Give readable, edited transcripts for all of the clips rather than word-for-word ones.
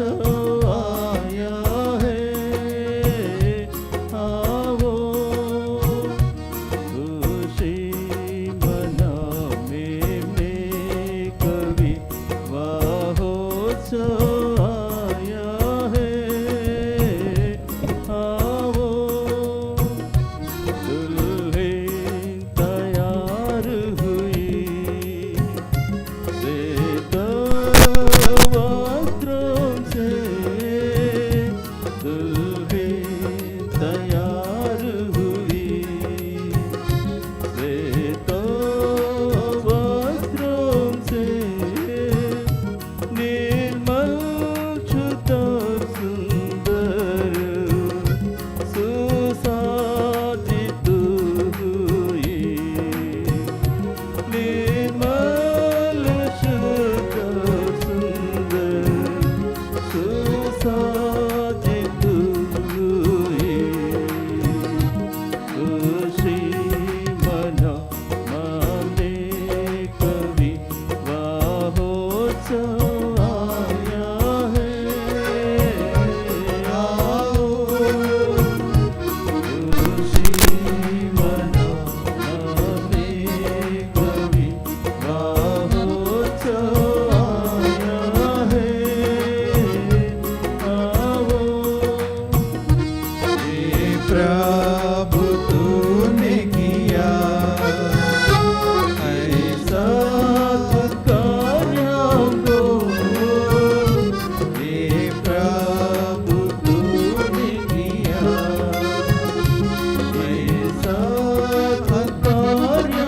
आया है, आओ खुशी मनाने में कभी महोत्सव आया है, आओ दुल्हन तैयार हुई, श्वेत वस्त्रों से दुल्हन तैयार हुई, श्वेत वस्त्रों से निर्मल शुद्ध सुंदर सुसाजित हुई, निर्मल शुद्ध सुंदर सुसाजित हुई, खुशी मनाने कभी महोत्सव आया है, आओ खुशी मनाने कभी महोत्सव आया है, आओ हे प्रभु तूने किया ऐसा कार्य को, हे प्रभु तूने किया ऐसा कार्य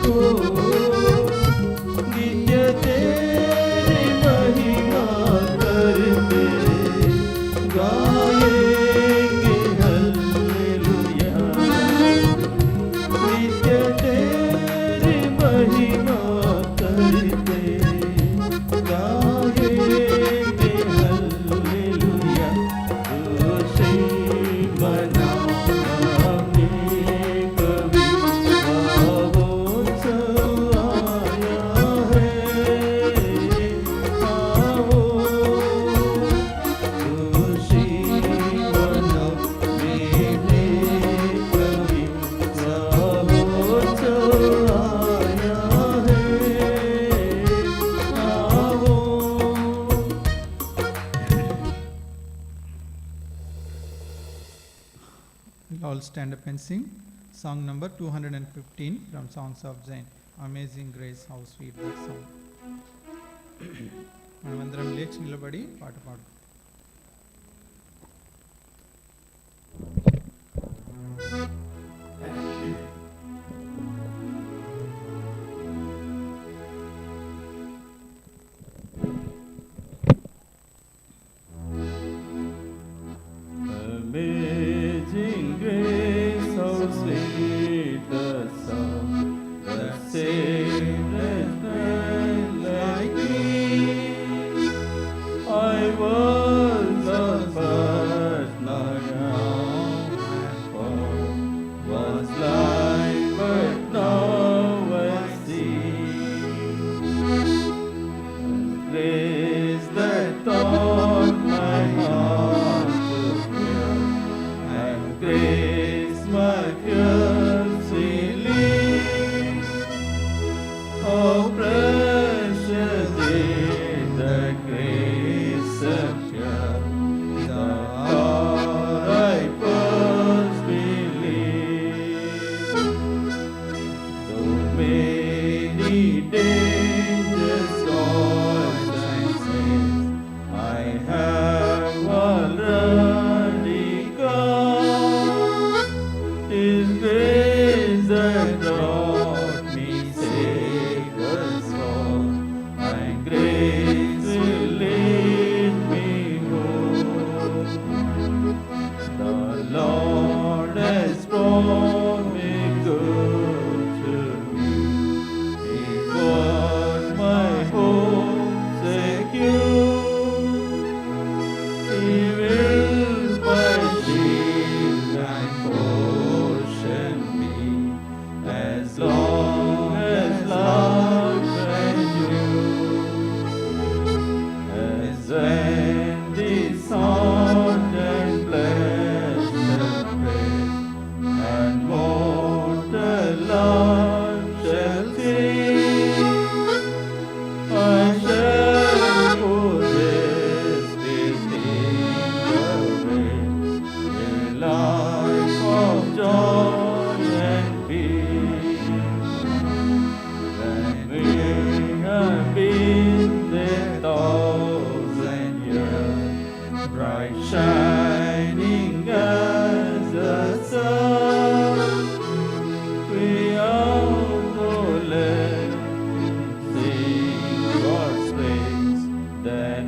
को, नित्य तेरी महिमा करते गाएंगे हल्लेलुया, नित्य तेरी महिमा करते गाएंगे हल्लेलुया, खुशी मनाने कभी महोत्सव आया है, आओ खुशी मनाने कभी महोत्सव आया है, आओ। We'll all stand up and sing song number 215 from Songs of Zion. Amazing Grace, how sweet that song. మనమందరం లేచి నిలబడి పాట పాడు. Amazing grace, how sweet the sound that saved a man like me. I was the first, not now and far, was blind, but now I see. Grace that taught my heart to fear, and grace my fears relieved. Oh, precious is the grace appear, the hour I first believed. Though many dangers, toils and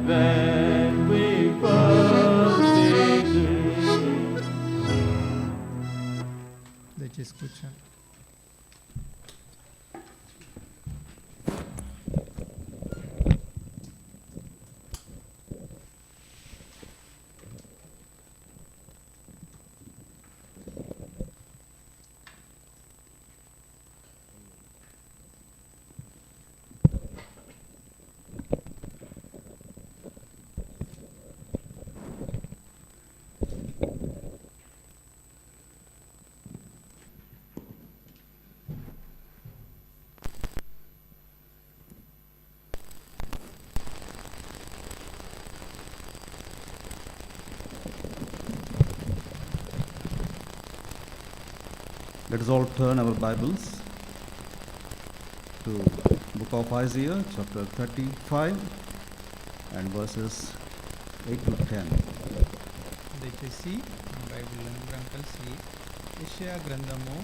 grant me perfect grace. దయచేసి కూర్చోండి. Let us all turn our Bibles to book of Isaiah, chapter 35 and verses 8 to 10. దయచేసి Bible అందరం కలిసి యెషయా గ్రంథము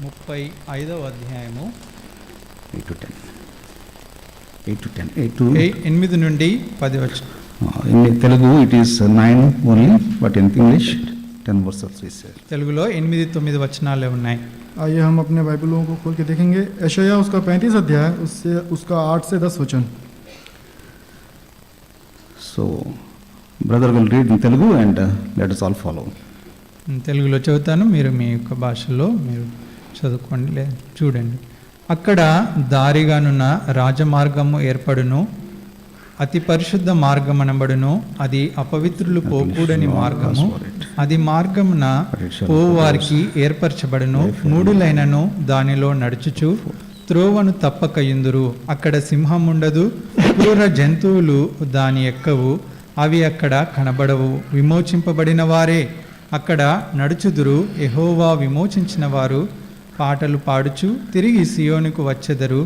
35వ అధ్యాయము 8 to 10. 8 to 10. 8 to 8 నుండి 10 వచనం. in Telugu it is 9 only, but in English 10 verses we say. తెలుగులో 8-9 వచనాలే ఉన్నాయి. आइए हम अपने बाइबलों को खोल के देखेंगे। यशायाह उसका 35 अध्याय, उससे उसका 8 से 10 वचन। So brother will read in Telugu and let us all follow. తెలుగులో చదువుతాను, మీరు మీ యొక్క భాషలో మీరు చదువుకోండి లేదా చూడండి. అక్కడ దారిగానున్న రాజమార్గము ఏర్పడును, అతి పరిశుద్ధ మార్గమనబడును, అది అపవిత్రులు పోకూడని మార్గము, అది మార్గమున పోవారికి ఏర్పరచబడును, మూడులైనను దానిలో నడుచుచు త్రోవను తప్పక యుందురు. అక్కడ సింహం ఉండదు, క్రూర జంతువులు దాని ఎక్కవు, అవి అక్కడ కనబడవు. విమోచింపబడిన వారే అక్కడ నడుచుదురు, యెహోవా విమోచించిన వారు పాటలు పాడుచు తిరిగి సియోనుకు వచ్చెదరు.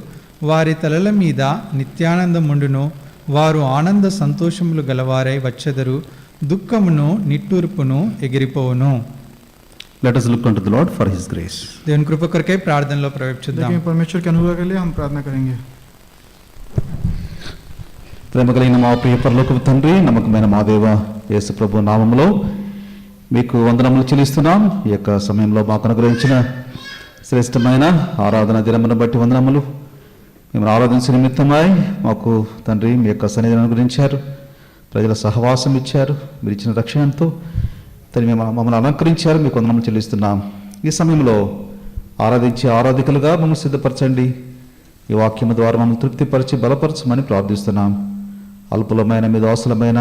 వారి తలల మీద నిత్యానందముండును, వారు ఆనంద సంతోషములు గలవారై వచ్చెదరు, దుఃఖమును నిట్టూర్పును ఎగిరిపోవును. Let us look unto the Lord for his grace. దేవుని కృప కొరకై ప్రార్థనలో ప్రవేశిద్దాం. लेकिन परमेश्वर के अनुग्रह के लिए हम प्रार्थना करेंगे। ప్రేమ కలిగిన మా ప్రియ పరలోకపు తండ్రి, నమ్మకమైన మా దేవ యేసు ప్రభు నామములో మీకు వందనములు చెల్లిస్తున్నాం. ఈ యొక్క సమయంలో మాకు అనుగ్రహించిన శ్రేష్టమైన ఆరాధన దినమును బట్టి వందనములు. మేము ఆరాధించిన నిమిత్తమై మాకు తండ్రి మీ యొక్క సన్నిధిని అనుగ్రహించారు, ప్రజల సహవాసం ఇచ్చారు, మీరు ఇచ్చిన రక్షణతో తండ్రి మేము మమ్మల్ని అలంకరించారు, మీకు వందనములు చెల్లిస్తున్నాం. ఈ సమయంలో ఆరాధించే ఆరాధికలుగా మమ్మల్ని సిద్ధపరచండి. ఈ వాక్యము ద్వారా మమ్మల్ని తృప్తిపరిచి బలపరచమని ప్రార్థిస్తున్నాం. అల్పులమైన మీ దాసులమైన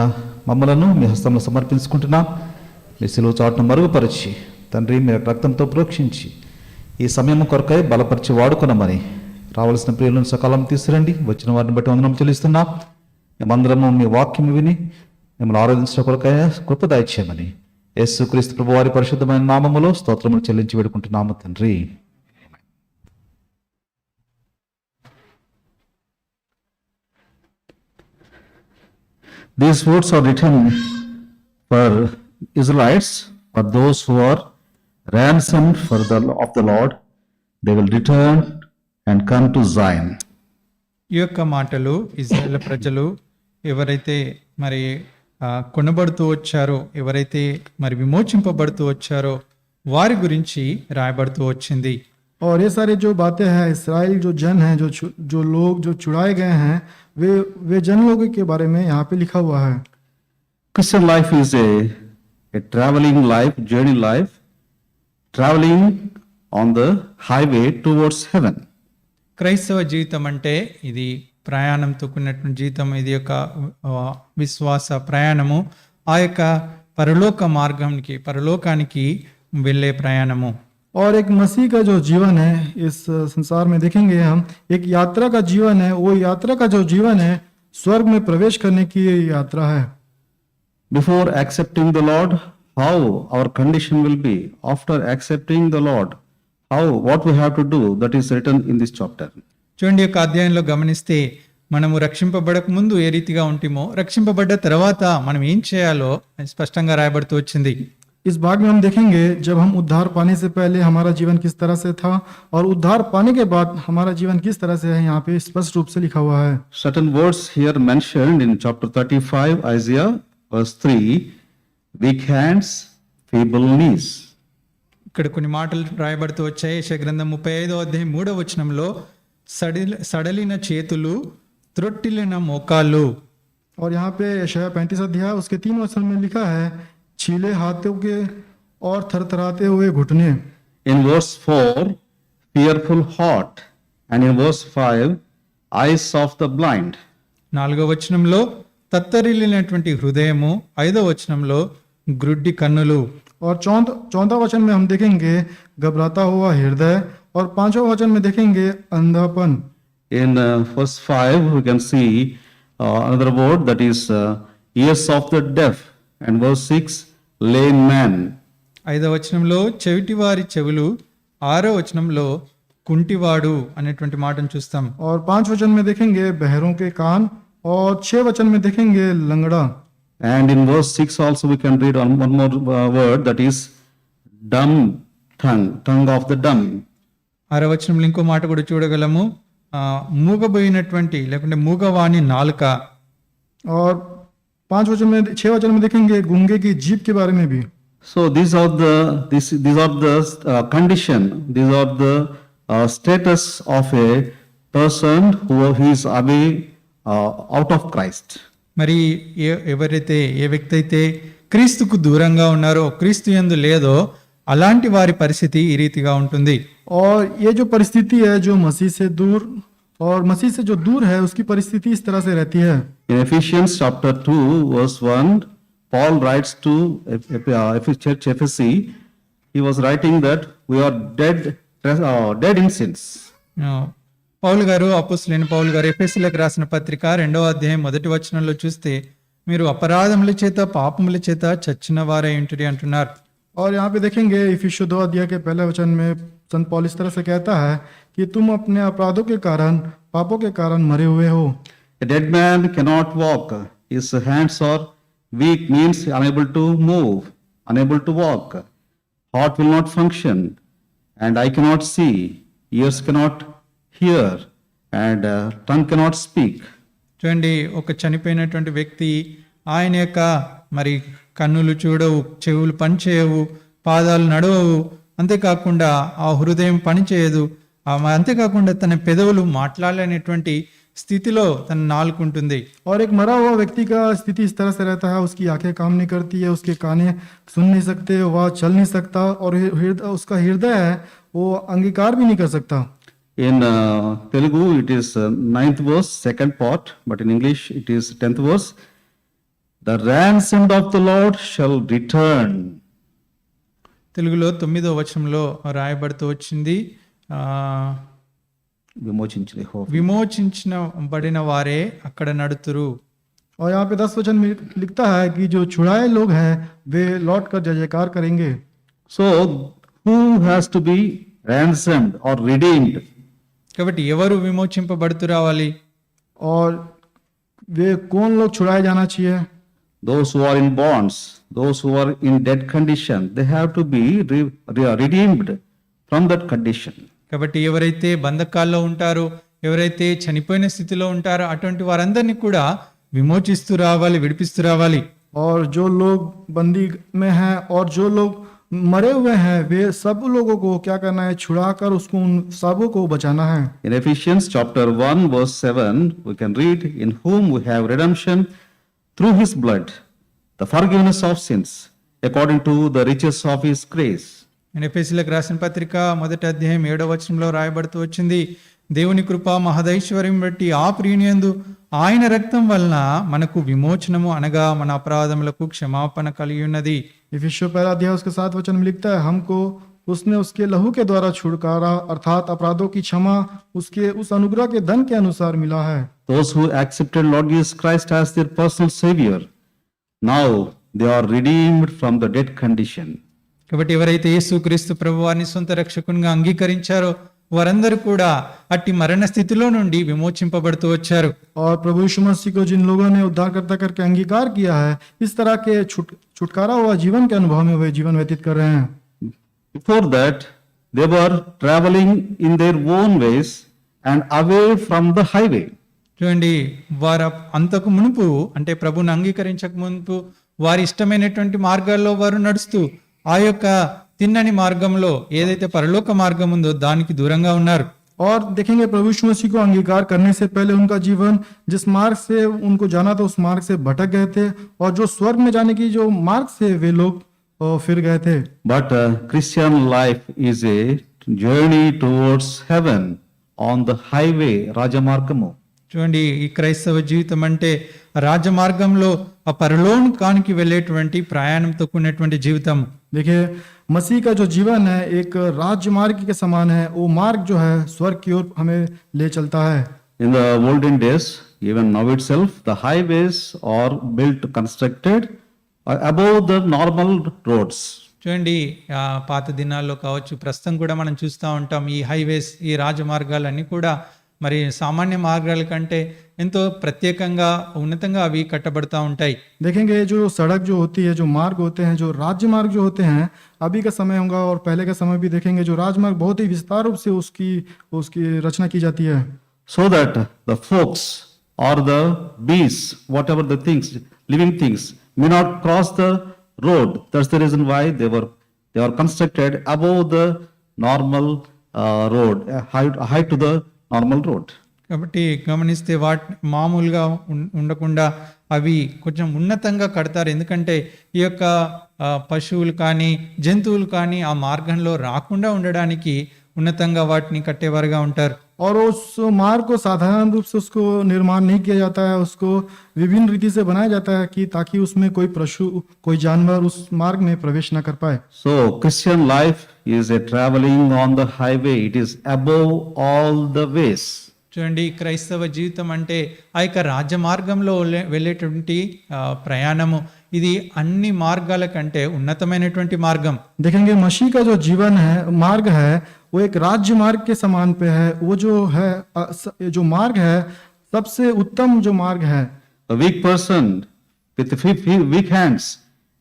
మమ్మలను మీ హస్తంలో సమర్పించుకుంటున్నాం. మీ సిలువ చాటును మరుగుపరిచి తండ్రి మీ రక్తంతో ప్రోక్షించి ఈ సమయం కొరకై బలపరిచి వాడుకున్నామని రావాల్సిన ప్రియులను సకాలం తీసుకురండి. వచ్చిన వారిని బట్టి వందనం చెల్లిస్తున్నాం. మేమందరము మీ వాక్యం విని మిమ్మల్ని ఆరాధించిన కొరకై కృప దయచేయమని యేసుక్రీస్తు ప్రభు వారి పరిశుద్ధమైన నామములో స్తోత్రములు చెల్లించి వేడుకుంటున్నాము తండ్రి. These words are written for Israelites, for those who are ransomed of the Lord. They will return and come to Zion. ఈ యొక్క మాటలు ఇశ్రాయేలు ప్రజలు ఎవరైతే మరి కొనబడుతూ వచ్చారో, ఎవరైతే మరి విమోచింపబడుతూ వచ్చారో వారి గురించి రాయబడుతూ వచ్చింది. और ये सारी जो बातें हैं, इस्राएल जो जन हैं, जो लोग जो छुड़ाए गए हैं, वे जन लोगों के बारे में यहाँ पे लिखा हुआ है। Christian life is a traveling life, journey life, traveling on the highway towards heaven. క్రైస్తవ జీవితం అంటే ఇది ప్రయాణంతో కూడినటువంటి జీవితం. ఇది యొక్క విశ్వాస ప్రయాణము, ఆ యొక్క పరలోకానికి వెళ్ళే ప్రయాణము. और एक मसीह का जो जीवन है इस संसार में देखेंगे हम, एक यात्रा का जीवन है। वो यात्रा का जो जीवन है स्वर्ग में प्रवेश करने की ये यात्रा है। Before accepting the Lord, how our condition will be. After accepting the Lord, what we have to do, that is written in this chapter. చూడండి, యొక్క అధ్యాయంలో గమనిస్తే మనము రక్షింపబడక ముందు ఏ రీతిగా ఉంటామో, రక్షింపబడ్డ తర్వాత మనం ఏం చేయాలో స్పష్టంగా రాయబడుతూ వచ్చింది. इस भाग में हम देखेंगे जब हम उद्धार पाने से पहले हमारा जीवन किस तरह से था और उद्धार पाने के बाद हमारा जीवन किस तरह से है, यहाँ पे स्पष्ट रूप से लिखा हुआ है। Certain words here mentioned in chapter 35, Isaiah, verse 3, weak hands, feeble knees. ఇక్కడ కొన్ని మాటలు రాయబడుతూ వచ్చాయి. యెషయా గ్రంథం 35వ అధ్యాయం 3వ వచనంలో సడలిన చేతులు, త్రొట్టిల్లిన మోకాళ్ళు. और यहाँ पे यशायाह 35 अध्याय उसके 3 वचन में लिखा है, छीले हाथों के और थरथराते हुए घुटने। In verse 4, fearful heart. And in verse 5, eyes of the blind. 4వ వచనంలో తత్తరిల్లినటువంటి హృదయము, 5వ వచనంలో గ్రుడ్డి కన్నులు. और चौथा वचन में हम देखेंगे घबराता हुआ हृदय और 5वां वचन में देखेंगे अंधापन। In verse 5, we can see another word that is ears of the deaf. And verse 6, lame man. 5వ వచనంలో చెవిటివారి చెవులు, 6వ వచనంలో కుంటివాడు అనేటువంటి మాటను చూస్తాం. और 5 वचन में देखेंगे बहरों के कान और 6 वचन में देखेंगे लंगड़ा। And in verse 6 also we can read one more word that is dumb tongue, tongue of the dumb. 6వ వచనంలో ఇంకో మాట కూడా చూడగలము, మూగబోయినటువంటి లేకుంటే మూగవాణి నాలుక. और 6 वचन में देखेंगे गूंगे की जीभ के बारे में भी। So these are the condition, these are the status of a person who is away out of Christ. మరి ఎవరైతే ఏ వ్యక్తి అయితే క్రీస్తుకు దూరంగా ఉన్నారో, క్రీస్తు యందు లేదో అలాంటి వారి పరిస్థితి ఈ రీతిగా ఉంటుంది. और ये जो परिस्थिति है जो मसीह से दूर और मसीह से जो दूर है उसकी परिस्थिति इस तरह से रहती है। In Ephesians chapter 2 verse 1, Paul writes to church Ephesus, he was writing that we are dead in sins. పౌలు గారు, అపోస్తలుడైన పౌలు గారు ఎఫెసీయులకు రాసిన పత్రిక 2వ అధ్యాయం 1వ వచనంలో చూస్తే మీరు అపరాధముల చేత పాపముల చేత చచ్చిన వారై ఉంటురి అంటున్నారు. और यहाँ पे देखेंगे इफिसियों 2 अध्याय के पहले वचन में संत पौल इस तरह से कहता है कि तुम अपने अपराधों के कारण, पापों के कारण मरे हुए हो। A dead man cannot walk. His hands are weak, means unable to move, unable to walk. Heart will not function, and eye cannot see, ears cannot hear, and tongue cannot speak. చూడండి, ఒక చనిపోయినటువంటి వ్యక్తి, ఆయన యొక్క మరి కన్నులు చూడవు, చెవులు పనిచేయవు, పాదాలు నడవవు, అంతేకాకుండా ఆ హృదయం పనిచేయదు, అంతేకాకుండా తన పెదవులు మాట్లాడలేనటువంటి స్థితిలో తన నాలుక ఉంటుంది. और एक मरा हुआ व्यक्ति का स्थिति इस तरह से रहता है, उसकी आंखें काम नहीं करती है, उसके काने सुन नहीं सकते, वह चल नहीं सकता और उसका हृदय है वो अंगीकार भी नहीं कर सकता। In Telugu it is 9th verse, second part, but in English it is 10th verse. The ransomed of the Lord shall return. తెలుగులో 9వ వచనంలో రాయబడుతూ వచ్చింది, విమోచించబడిన వారే అక్కడ నడుతురు. और यहाँ पे 10 वचन में लिखता है कि जो छुड़ाए लोग हैं वे लौट कर जय जयकार करेंगे। So who has to be ransomed or redeemed? కాబట్టి ఎవరు విమోచింపబడుతూ రావాలి? और वे कौन लोग छुड़ाए जाना चाहिए? Those who are in bonds, those who are in dead condition, they have to be redeemed from that condition. కాబట్టి ఎవరైతే బంధకాల్లో ఉంటారో, ఎవరైతే చనిపోయిన స్థితిలో ఉంటారో అటువంటి వారందరినీ కూడా విమోచిస్తూ రావాలి, విడిపిస్తూ రావాలి. और जो लोग बंदी में हैं और जो लोग मरे हुए हैं वे सब लोगों को क्या करना है? छुड़ाकर उसको उन सबों को बचाना है। In Ephesians chapter 1 verse 7 we can read, in whom we have redemption through his blood, the forgiveness of sins, according to the riches of his grace. ఎఫెసీయులకు రాసిన పత్రిక 1వ అధ్యాయం 7వ వచనంలో రాయబడుతూ వచ్చింది, దేవుని కృప మహదైశ్వర్యం బట్టి ఆ ప్రియనియందు ఆయన రక్తం వలన మనకు విమోచనము అనగా మన అపరాధములకు క్షమాపణ కలిగి ఉన్నది. इफिसियों 1 अध्याय उसके 7 वचन में लिखता है, हमको उसने उसके लहू के द्वारा छुटकारा अर्थात अपराधों की क्षमा उसके उस अनुग्रह के धन के अनुसार मिला है। Those who accepted Lord Jesus Christ as their personal savior, now they are redeemed from the dead condition. కాబట్టి ఎవరైతే యేసుక్రీస్తు ప్రభువారిని సొంత రక్షకునిగా అంగీకరించారో వారందరూ కూడా అట్టి మరణ స్థితిలో నుండి విమోచింపబడుతూ వచ్చారు. और प्रभु यीशु मसीह को जिन लोगों ने उद्धारकर्ता करके अंगीकार किया है, इस तरह के छुटकारा हुआ जीवन के अनुभव में वे जीवन व्यतीत कर रहे हैं। Before that, they were traveling in their own ways and away from the highway. చూడండి, వారు అంతకు మునుపు అంటే ప్రభుని అంగీకరించక మునుపు వారి ఇష్టమైనటువంటి మార్గాల్లో వారు నడుస్తూ ఆ యొక్క తిన్నని మార్గంలో ఏదైతే పరలోక మార్గం ఉందో దానికి దూరంగా ఉన్నారు. और देखेंगे प्रभु यीशु मसीह को अंगीकार करने से पहले उनका जीवन जिस मार्ग से उनको जाना था उस मार्ग से भटक गए थे, और जो स्वर्ग में जाने की जो मार्ग से वे लोग फिर गए थे। But Christian life is a journey towards heaven on the highway, Rajamargamu. చూడండి, ఈ క్రైస్తవ జీవితం అంటే రాజమార్గంలో ఆ పరలోకానికి వెళ్ళేటువంటి ప్రయాణంతో కూడినటువంటి జీవితం. देखिए मसीह का जो जीवन है एक राजमार्ग के समान है, वो मार्ग जो है स्वर्ग की ओर हमें ले चलता है। In the olden days, even now itself, the highways are built, constructed above the normal roads. చూడండి, పాత దినాల్లో కావచ్చు, ప్రస్తుతం కూడా మనం చూస్తూ ఉంటాం ఈ హైవేస్, ఈ రాజమార్గాలన్నీ కూడా మరి సామాన్య మార్గాల కంటే ఎంతో ప్రత్యేకంగా ఉన్నతంగా అవి కట్టబడతా ఉంటాయి. देखेंगे जो सड़क जो होती है, जो मार्ग होते हैं, जो राज्य मार्ग जो होते हैं, अभी का समय होगा और पहले का समय भी देखेंगे, जो राजमार्ग बहुत ही विस्तार रूप से उसकी रचना की जाती है, So that the folks or the beasts, whatever the things, living things, may not cross the road. That's the reason why they were constructed above the normal road, high to the normal road. కాబట్టి గమనిస్తే మామూలుగా ఉండకుండా అవి కొంచెం ఉన్నతంగా కడతారు. ఎందుకంటే ఈ యొక్క పశువులు కానీ జంతువులు కానీ ఆ మార్గంలో రాకుండా ఉండడానికి ఉన్నతంగా వాటిని కట్టేవారుగా ఉంటారు. और उस मार्ग को साधारण रूप से उसको निर्माण नहीं किया जाता है, उसको विभिन्न रीति से बनाया जाता है कि ताकि उसमें कोई पशु कोई जानवर उस मार्ग में प्रवेश न कर पाए। So Christian life is a traveling on the highway. It is above all the ways. చూడండి, క్రైస్తవ జీవితం అంటే ఆ యొక్క రాజమార్గంలో వెళ్ళేటువంటి ప్రయాణము, ఇది అన్ని మార్గాల కంటే ఉన్నతమైనటువంటి మార్గం. देखेंगे मसीह का जो जीवन है, मार्ग है, वो एक राज्य मार्ग के समान पे है। वो जो है जो मार्ग है सबसे उत्तम जो मार्ग है। A weak person with weak hands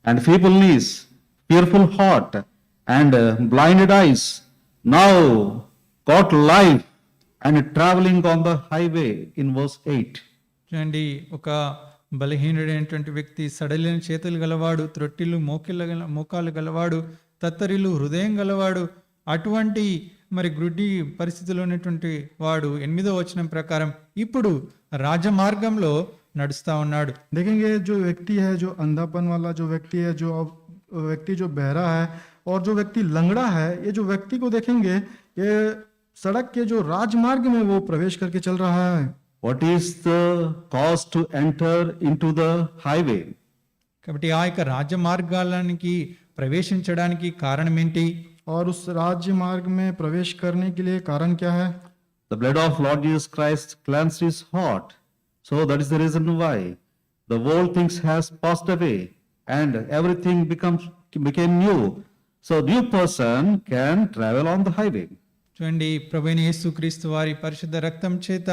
and feeble knees, fearful heart and blinded eyes, now got life and traveling on the highway in verse 8. చూడండి, ఒక బలహీనుడైనటువంటి వ్యక్తి, సడలిన చేతులు గలవాడు, త్రొట్టిలు మోకాలు గలవాడు, తత్తరిలు హృదయం గలవాడు, అటువంటి మరి గ్రుడ్డి పరిస్థితిలో ఉన్నటువంటి వాడు 8వ వచనం ప్రకారం ఇప్పుడు రాజమార్గంలో నడుస్తా ఉన్నాడు. देखेंगे जो व्यक्ति है, जो अंधापन वाला जो व्यक्ति है, जो व्यक्ति जो बहरा है और जो व्यक्ति लंगड़ा है, ये जो व्यक्ति को देखेंगे ये सड़क के जो राजमार्ग में वो प्रवेश करके चल रहा है। What is the cause to enter into the highway? కాబట్టి ఆ యొక్క రాజమార్గాలకి ప్రవేశించడానికి కారణం ఏంటి? और उस राज्य मार्ग में प्रवेश करने के लिए कारण क्या है? The blood of Lord Jesus Christ cleansed his heart. So that is the reason why the old things has passed away and everything became new. So new person can travel on the highway. చూడండి, ప్రభువైన యేసుక్రీస్తు వారి పరిశుద్ధ రక్తం చేత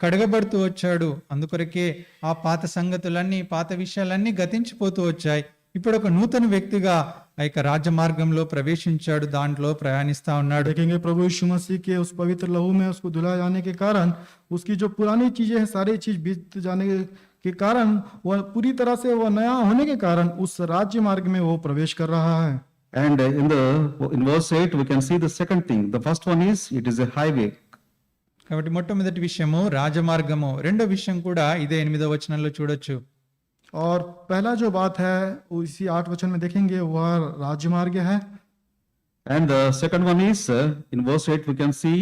కడగబడుతూ వచ్చాడు. అందుకొరకే ఆ పాత సంగతులన్నీ, పాత విషయాలన్నీ గతించిపోతూ వచ్చాయి. ఇప్పుడు ఒక నూతన వ్యక్తిగా ఆ యొక్క రాజమార్గంలో ప్రవేశించాడు, దాంట్లో ప్రయాణిస్తా ఉన్నాడు. देखेंगे प्रभु यीशु मसीह के उस पवित्र लहू में उसको धुला जाने के कारण उसकी जो पुरानी चीजें हैं सारी चीज बीत जाने के कारण वह पूरी तरह से वह नया होने के कारण उस राज्य मार्ग में वो प्रवेश कर रहा है। And in verse 8 we can see the second thing. The first one is it is a highway. కాబట్టి మొట్టమొదటి విషయము రాజమార్గము, రెండో విషయం కూడా ఇదే 8వ వచనంలో చూడొచ్చు. और पहला जो बात है वो इसी 8 वचन में देखेंगे वह राजमार्ग है। And the second one is in verse 8 we can see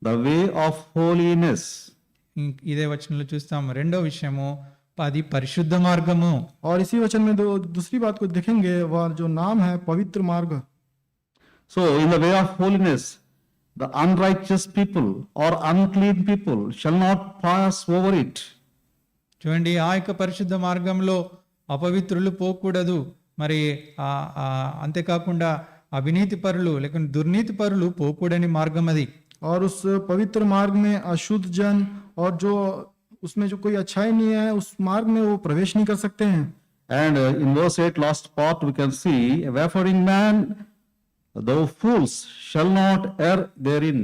the way of holiness. ఇదే వచనంలో చూస్తాం. రెండో విషయము అది పరిశుద్ధ మార్గము. और इसी वचन में दूसरी बात को देखेंगे वह जो नाम है पवित्र मार्ग। So in the way of holiness, the unrighteous people or unclean people shall not pass over it. చూడండి, ఆ యొక్క పరిశుద్ధ మార్గంలో అపవిత్రులు పోకూడదు. మరి అంతేకాకుండా అవినీతి పరులు లేకుంటే దుర్నీతి పరులు పోకూడని మార్గం అది. और उस पवित्र मार्ग में अशुद्ध जन और जो उसमें जो कोई अच्छाई नहीं है उस मार्ग में वो प्रवेश नहीं कर सकते हैं। And in verse 8, last part, we can see, a wayfaring man, though fools, shall not err therein.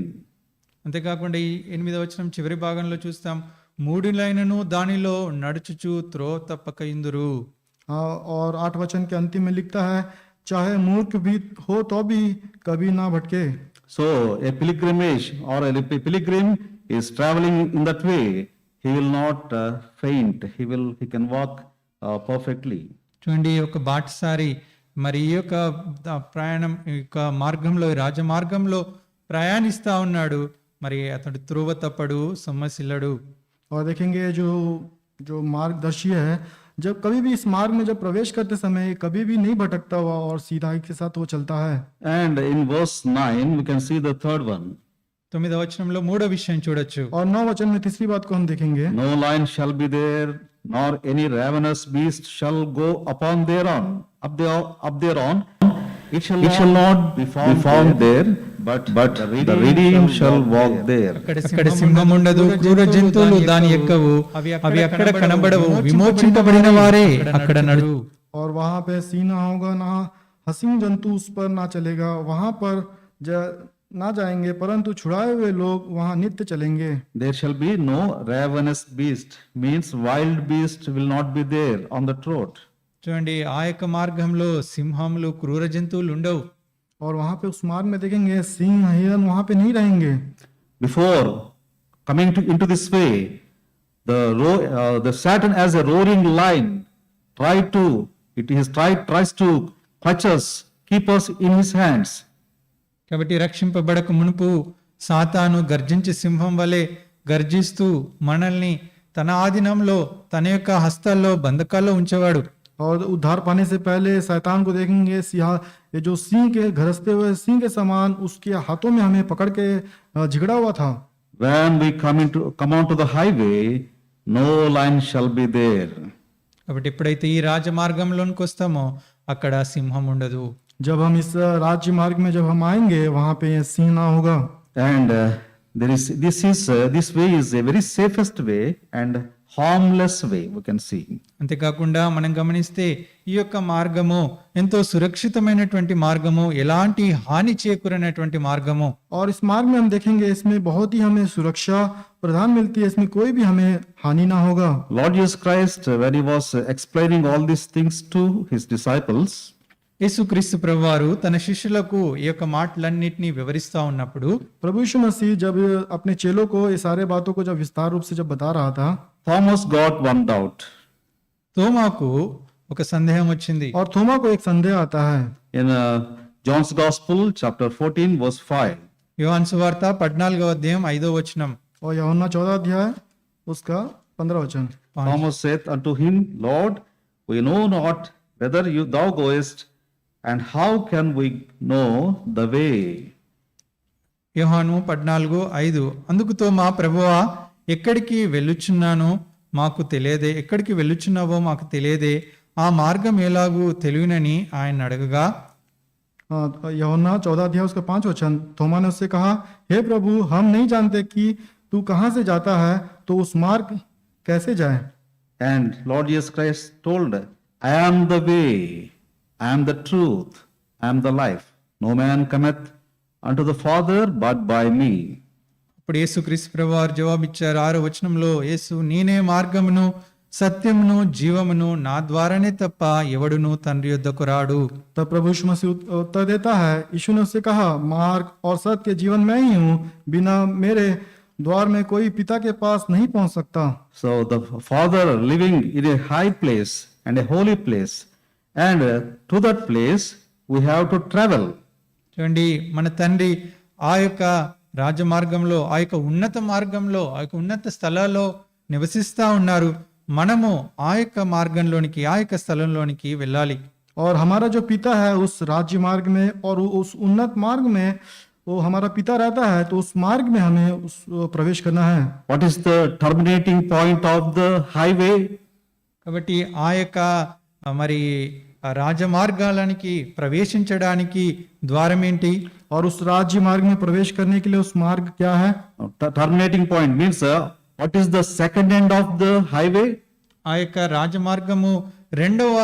అంతేకాకుండా ఈ 8వ వచనం చివరి భాగంలో చూస్తాం, మూఢులైనను దానిలో నడుచుచు త్రోవ తప్పక ఇందురు. और 8 वचन के अंतिम में लिखता है, चाहे मूर्ख भी हो तो भी कभी ना भटके. So a pilgrimage or a pilgrim is traveling in that way. He will not faint. He can walk perfectly. చూడండి, ఒక బాటసారి మరి ఈ యొక్క ప్రయాణం ఈ యొక్క మార్గంలో, రాజమార్గంలో ప్రయాణిస్తా ఉన్నాడు, మరి అతడు త్రోవ తప్పడు, సొమ్మసిల్లడు. और देखेंगे जो मार्गदर्शी है, जब कभी भी इस मार्ग में जब प्रवेश करते समय कभी भी नहीं भटकता हुआ और सीधाई के साथ वो चलता है. And in verse 9 we can see the third one. 9వ వచనంలో మూడో విషయం చూడొచ్చు. और 9 वचन में तीसरी बात को हम देखेंगे, No lion shall be there, nor any ravenous beast shall go upon thereon, up thereon. It shall not be found there, but the redeemed shall walk there. అక్కడ సింహం ఉండదు, క్రూర జంతువులు దాని ఎక్కవు, అవి అక్కడ కనబడవు, విమోచింపబడిన వారే అక్కడ నడు. और वहां पे सिंह ना होगा, ना हसीन जंतु उस पर ना चलेगा, वहां पर ना जाएंगे, परंतु छुड़ाए हुए लोग वहां नित्य चलेंगे. There shall be no ravenous beast, means wild beast will not be there on the road. చూడండి, ఆ యొక్క మార్గంలో సింహములు, క్రూర జంతువులు ఉండవు. और वहां पे उस मार्ग में देखेंगे सिंह हिरन वहां पे नहीं रहेंगे. Before coming into this way, the Satan as a roaring lion tries to clutch us, keep us in his hands. కాబట్టి రక్షింపబడక మునుపు సాతాను గర్జించి సింహం వలె గర్జిస్తూ మనల్ని తన ఆధీనంలో, తన యొక్క హస్తాల్లో, బంధకాల్లో ఉంచేవాడు. और उद्धार पाने से पहले शैतान को देखेंगे ये जो सिंह के घरसते हुए सिंह के समान उसके हाथों में हमें पकड़ के झगड़ा हुआ था. When we come onto the highway, no lion shall be there. కాబట్టి ఎప్పుడైతే ఈ రాజమార్గంలోనికి వస్తామో అక్కడ సింహం ఉండదు. जब हम इस राज्य मार्ग में जब हम आएंगे वहां पे सिंह ना होगा. And this way is a very safest way and harmless way, we can see. అంతేకాకుండా మనం గమనిస్తే ఈ యొక్క మార్గము ఎంతో సురక్షితమైనటువంటి మార్గము, ఎలాంటి హాని చేకూరనటువంటి మార్గము. और इस मार्ग में हम देखेंगे इसमें बहुत ही हमें सुरक्षा प्रदान मिलती है, इसमें कोई भी हमें हानि ना होगा. Lord Jesus Christ, when he was explaining all these things to his disciples, యేసుక్రీస్తు ప్రభువారు తన శిష్యులకు ఈ యొక్క మాటలన్నిటినీ వివరిస్తా ఉన్నప్పుడు, प्रभु यीशु मसीह जब अपने चेलों को ये सारे बातों को जब विस्तार रूप से जब बता रहा था, Thomas got one doubt. తోమాకు ఒక సందేహం వచ్చింది. और थोमा को एक संदेह आता है. In John's Gospel, chapter 14, verse 5. యోహాను సువార్త 14వ అధ్యాయం 5వ వచనం. और यूहन्ना 14 अध्याय उसका 15 वचन. Thomas saith unto him, Lord, we know not whither thou goest, and how can we know the way? యోహాను 14:5. అందుకు తోమా, ప్రభువా, ఎక్కడికి వెళ్ళుచున్నానో మాకు తెలియదే, ఎక్కడికి వెళ్ళుచున్నావో మాకు తెలియదే, ఆ మార్గం ఎలాగూ తెలియనని ఆయన అడగగా, यूहन्ना 14 अध्याय उसका 5 वचन. थोमा ने उससे कहा, हे प्रभु, हम नहीं जानते कि तू कहां से जाता है, तो उस मार्ग कैसे जाए. And Lord Jesus Christ told, I am the way, I am the truth, I am the life. No man cometh unto the Father but by me. ఇప్పుడు యేసుక్రీస్తు ప్రభువారు జవాబిచ్చారు 6వ వచనంలో, యేసు, నేనే మార్గమును, సత్యమును, జీవమును, నా ద్వారానే తప్ప ఎవడును తండ్రి యొద్దకు రాడు. तब प्रभु यीशु मसीह उत्तर देता है, यीशु ने उससे कहा, मार्ग और सत्य जीवन मैं ही हूँ, बिना मेरे द्वार में कोई पिता के पास नहीं पहुंच सकता. So the Father living in a high place and a holy place, and to that place we have to travel. చూడండి, మన తండ్రి ఆ యొక్క రాజమార్గంలో, ఆ యొక్క ఉన్నత మార్గంలో, ఆ యొక్క ఉన్నత స్థలాల్లో నివసిస్తా ఉన్నారు. మనము ఆ యొక్క మార్గంలోనికి, ఆ యొక్క స్థలంలోనికి వెళ్ళాలి. और हमारा जो पिता है उस राज्य मार्ग में और उस उन्नत मार्ग में वो हमारा पिता रहता है, तो उस मार्ग में हमें उस प्रवेश करना है. What is the terminating point of the highway? కాబట్టి ఆ యొక్క మరి ఆ రాజమార్గాలనికి ప్రవేశించడానికి ద్వారం ఏంటి? और उस राज्य मार्ग में प्रवेश करने के लिए उस मार्ग क्या है? Terminating point means what is the second end of the highway? ఆ యొక్క రాజమార్గము రెండవ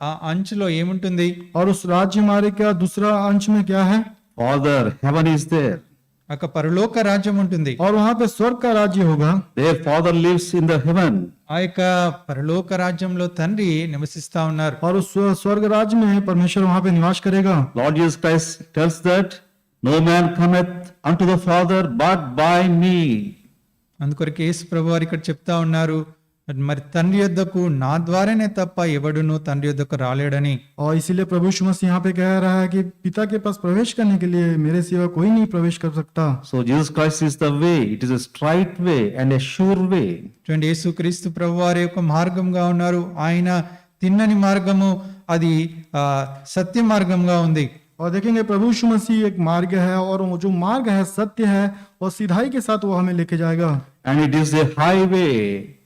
ఆ అంచులో ఏముంటుంది? और उस राज्य मार्ग का दूसरा अंश में क्या है? Father, heaven is there. ఒక పరలోక రాజ్యం ఉంటుంది. और वहां पे स्वर्ग का राज्य होगा. Their Father lives in the heaven. ఆ యొక్క పరలోక రాజ్యంలో తండ్రి నివసిస్తా ఉన్నారు. और उस स्वर्ग राज्य में परमेश्वर वहां पे निवास करेगा. Lord Jesus Christ tells that no man cometh unto the Father but by me. అందుకొరకు యేసు ప్రభు వారు ఇక్కడ చెప్తా ఉన్నారు, మరి తండ్రి యొద్దకు నా ద్వారానే తప్ప ఎవడును తండ్రి యొద్దకు రాలేడని. और इसीलिए प्रभु यीशु मसीह यहाँ पे कह रहा है कि पिता के पास प्रवेश करने के लिए मेरे सिवा कोई नहीं प्रवेश कर सकता. So Jesus Christ is the way. It is a straight way and a sure way. చూడండి, యేసు క్రీస్తు ప్రభు వారి యొక్క మార్గంగా ఉన్నారు. ఆయన తిన్నని మార్గము, అది సత్య మార్గంగా ఉంది. और देखेंगे प्रभु यीशु मसीह एक मार्ग है, और वो जो मार्ग है सत्य है और सीधाई के साथ वो हमें लेके जाएगा. And it is a highway.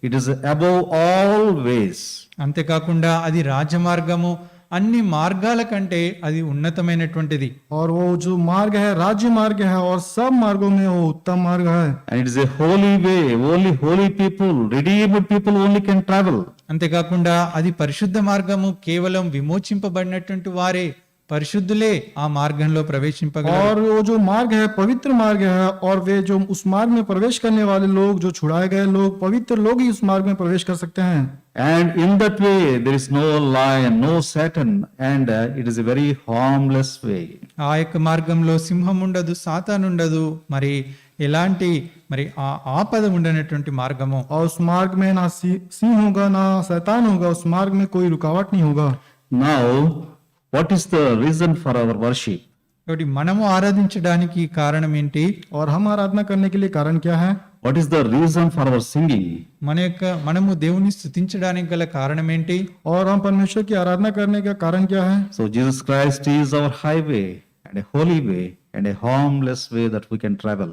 It is above all ways. అంతేకాకుండా అది రాజమార్గము, అన్ని మార్గాల కంటే అది ఉన్నతమైనటువంటిది. और वो जो मार्ग है राज्य मार्ग है, और सब मार्गों में वो उत्तम मार्ग है. And it is a holy way. Only holy people, redeemed people only can travel. అంతేకాకుండా అది పరిశుద్ధ మార్గము, కేవలం విమోచింపబడినటువంటి వారే, పరిశుద్ధులే ఆ మార్గంలో ప్రవేశింపగలరు. और वो जो मार्ग है पवित्र मार्ग है, और वे जो उस मार्ग में प्रवेश करने वाले लोग, जो छुड़ाए गए लोग, पवित्र लोग ही उस मार्ग में प्रवेश कर सकते हैं. And in that way, there is no lion, no Satan, and it is a very harmless way. ఆ యొక్క మార్గంలో సింహం ఉండదు, సాతాను ఉండదు, మరి ఎలాంటి మరి ఆ ఆపద ఉండనటువంటి మార్గము. और उस मार्ग में ना सिंह होगा ना शैतान होगा. उस मार्ग में कोई रुकावट नहीं होगा. Now, what is the reason for our worship? కాబట్టి మనము ఆరాధించడానికి కారణం ఏంటి? और हम आराधना करने के लिए कारण क्या है? What is the reason for our singing? మనము దేవుని స్తుతించడానికి గల కారణం ఏంటి? और हम परमेश्वर की आराधना करने का कारण क्या है? So Jesus Christ is our highway and a holy way and a harmless way that we can travel.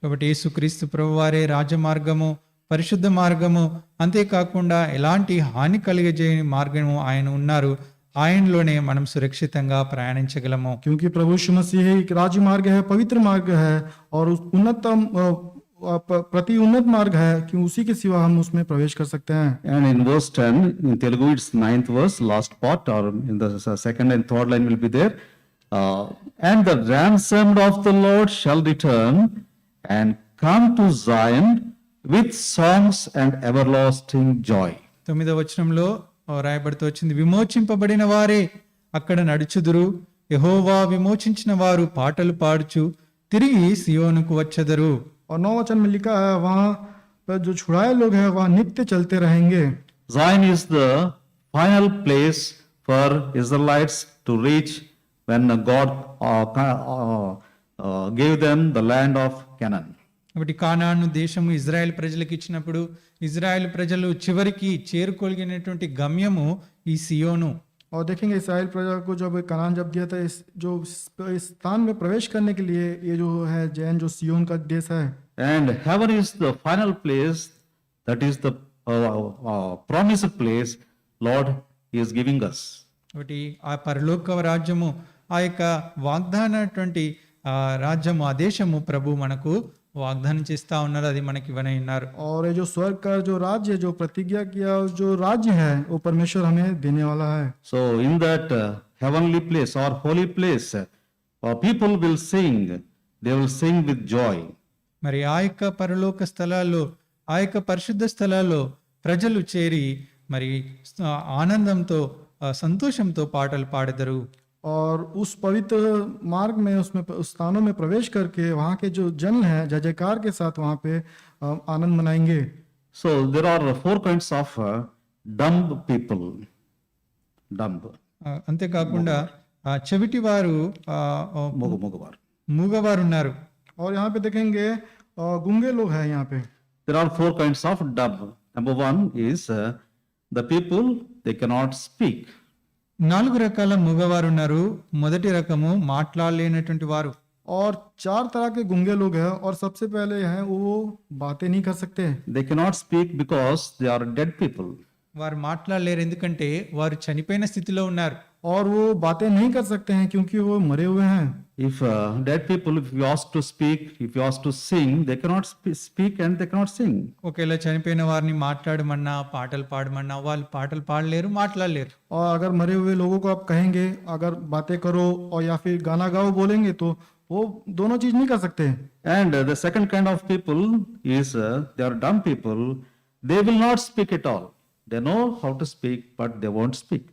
కాబట్టి యేసుక్రీస్తు ప్రభువారే రాజమార్గము, పరిశుద్ధ మార్గము, అంతేకాకుండా ఎలాంటి హాని కలిగజేయని మార్గము ఆయన ఉన్నారు. ఆయనలోనే మనం సురక్షితంగా ప్రయాణించగలము. क्योंकि प्रभु यीशु मसीह एक राज्य मार्ग है, पवित्र मार्ग है, और उस उन्नतम प्रति उन्नत मार्ग है कि उसी के सिवा हम उसमें प्रवेश कर सकते हैं. And in verse 10, in Telugu, it's 9th verse, last part, or in the second and third line will be there. And the ransomed of the Lord shall return and come to Zion with songs and everlasting joy. 9వ వచనంలో రాయబడుతూ వచ్చింది, విమోచింపబడిన వారే అక్కడ నడుచుదురు, యెహోవా విమోచించిన వారు పాటలు పాడుచు తిరిగి సియోనుకు వచ్చెదరు. और 9 वचन में लिखा है वहाँ पर जो छुड़ाए लोग हैं वहाँ नित्य चलते रहेंगे. Zion is the final place for Israelites to reach when God gave them the land of Canaan. కాబట్టి కానాను దేశము ఇజ్రాయెల్ ప్రజలకు ఇచ్చినప్పుడు ఇజ్రాయెల్ ప్రజలు చివరికి చేరుకోగలిగినటువంటి గమ్యము ఈ సియోను. और देखेंगे इस्राएल प्रजा को जब कनान जब दिया था, इस स्थान में प्रवेश करने के लिए ये जो है जैन जो सियोन का देश है. And heaven is the final place, that is the promised place Lord is giving us. కాబట్టి ఆ పరలోక రాజ్యము, ఆ యొక్క వాగ్దానటువంటి రాజ్యము, ఆ దేశము ప్రభు మనకు వాగ్దానం చేస్తా ఉన్నారు, అది మనకి ఇవ్వనే ఉన్నారు. और ये जो स्वर्ग का जो राज्य जो प्रतिज्ञा किया जो राज्य है वो परमेश्वर हमें देने वाला है. So in that heavenly place or holy place, people will sing, they will sing with joy. మరి ఆ యొక్క పరలోక స్థలాల్లో, ఆ యొక్క పరిశుద్ధ స్థలాల్లో ప్రజలు చేరి మరి ఆనందంతో, సంతోషంతో పాటలు పాడెదరు. और उस पवित्र मार्ग में उसमें उस स्थानों में प्रवेश करके वहाँ के जो जन है जय जयकार के साथ वहाँ पे आनंद मनाएंगे. So there are 4 kinds of dumb people. Dumb. అంతేకాకుండా చెవిటి వారు, Mugavar. మూగవారు ఉన్నారు. और यहाँ पे देखेंगे गूंगे लोग हैं यहाँ पे. There are 4 kinds of dumb. Number 1 is the people, they cannot speak. 4 రకాల మూగవారు ఉన్నారు. మొదటి రకము మాట్లాడలేనటువంటి వారు. और 4 तरह के गूंगे लोग हैं, और सबसे पहले हैं वो बातें नहीं कर सकते. They cannot speak because they are dead people. వారు మాట్లాడలేరు, ఎందుకంటే వారు చనిపోయిన స్థితిలో ఉన్నారు. और वो बातें नहीं कर सकते हैं क्योंकि वो मरे हुए हैं. If dead people, if you ask to speak, if you ask to sing, they cannot speak and they cannot sing. ఒకవేళ చనిపోయిన వారిని మాట్లాడమన్నా, పాటలు పాడమన్నా వాళ్ళు పాటలు పాడలేరు, మాట్లాడలేరు. और अगर मरे हुए लोगों को आप कहेंगे अगर बातें करो और या फिर गाना गाओ बोलेंगे तो वो दोनों चीज नहीं कर सकते. And the second kind of people is they are dumb people. They will not speak at all. They know how to speak, but they won't speak.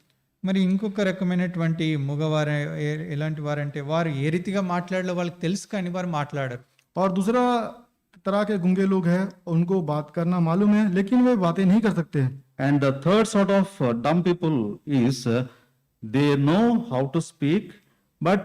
మరి ఇంకొక రకమైనటువంటి మగవారు ఎలాంటి వారంటే వారు ఏ రీతిగా మాట్లాడాలో వాళ్ళకి తెలుసు కానీ వారు మాట్లాడరు. और दूसरा तरह के गूंगे लोग हैं, उनको बात करना मालूम है लेकिन वे बातें नहीं कर सकते. And the third sort of dumb people is they know how to speak, but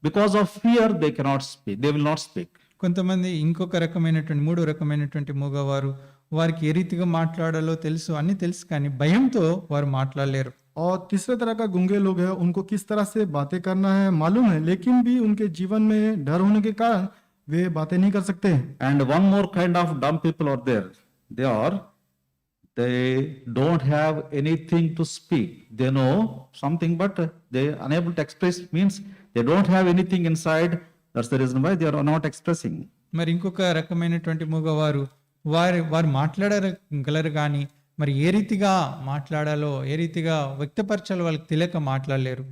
because of fear they cannot speak. They will not speak. కొంతమంది ఇంకొక రకమైనటువంటి మూడో రకమైనటువంటి మగవారు వారికి ఏ రీతిగా మాట్లాడాలో తెలుసు, అన్ని తెలుసు కానీ భయంతో వారు మాట్లాడలేరు. और तीसरे तरह का गूंगे लोग हैं, उनको किस तरह से बातें करना है मालूम है लेकिन भी उनके जीवन में डर होने के कारण वे बातें नहीं कर सकते. And one more kind of dumb people are there. They don't have anything to speak. They know something, but they are unable to express. Means they don't have anything inside. That's the reason why they are not expressing. మరి ఇంకొక రకమైనటువంటి మగవారు వారు మాట్లాడగలరు కానీ మరి ఏ రీతిగా మాట్లాడాలో, ఏ రీతిగా వ్యక్తపరచాలో వాళ్ళకి తెలియక మాట్లాడలేరు.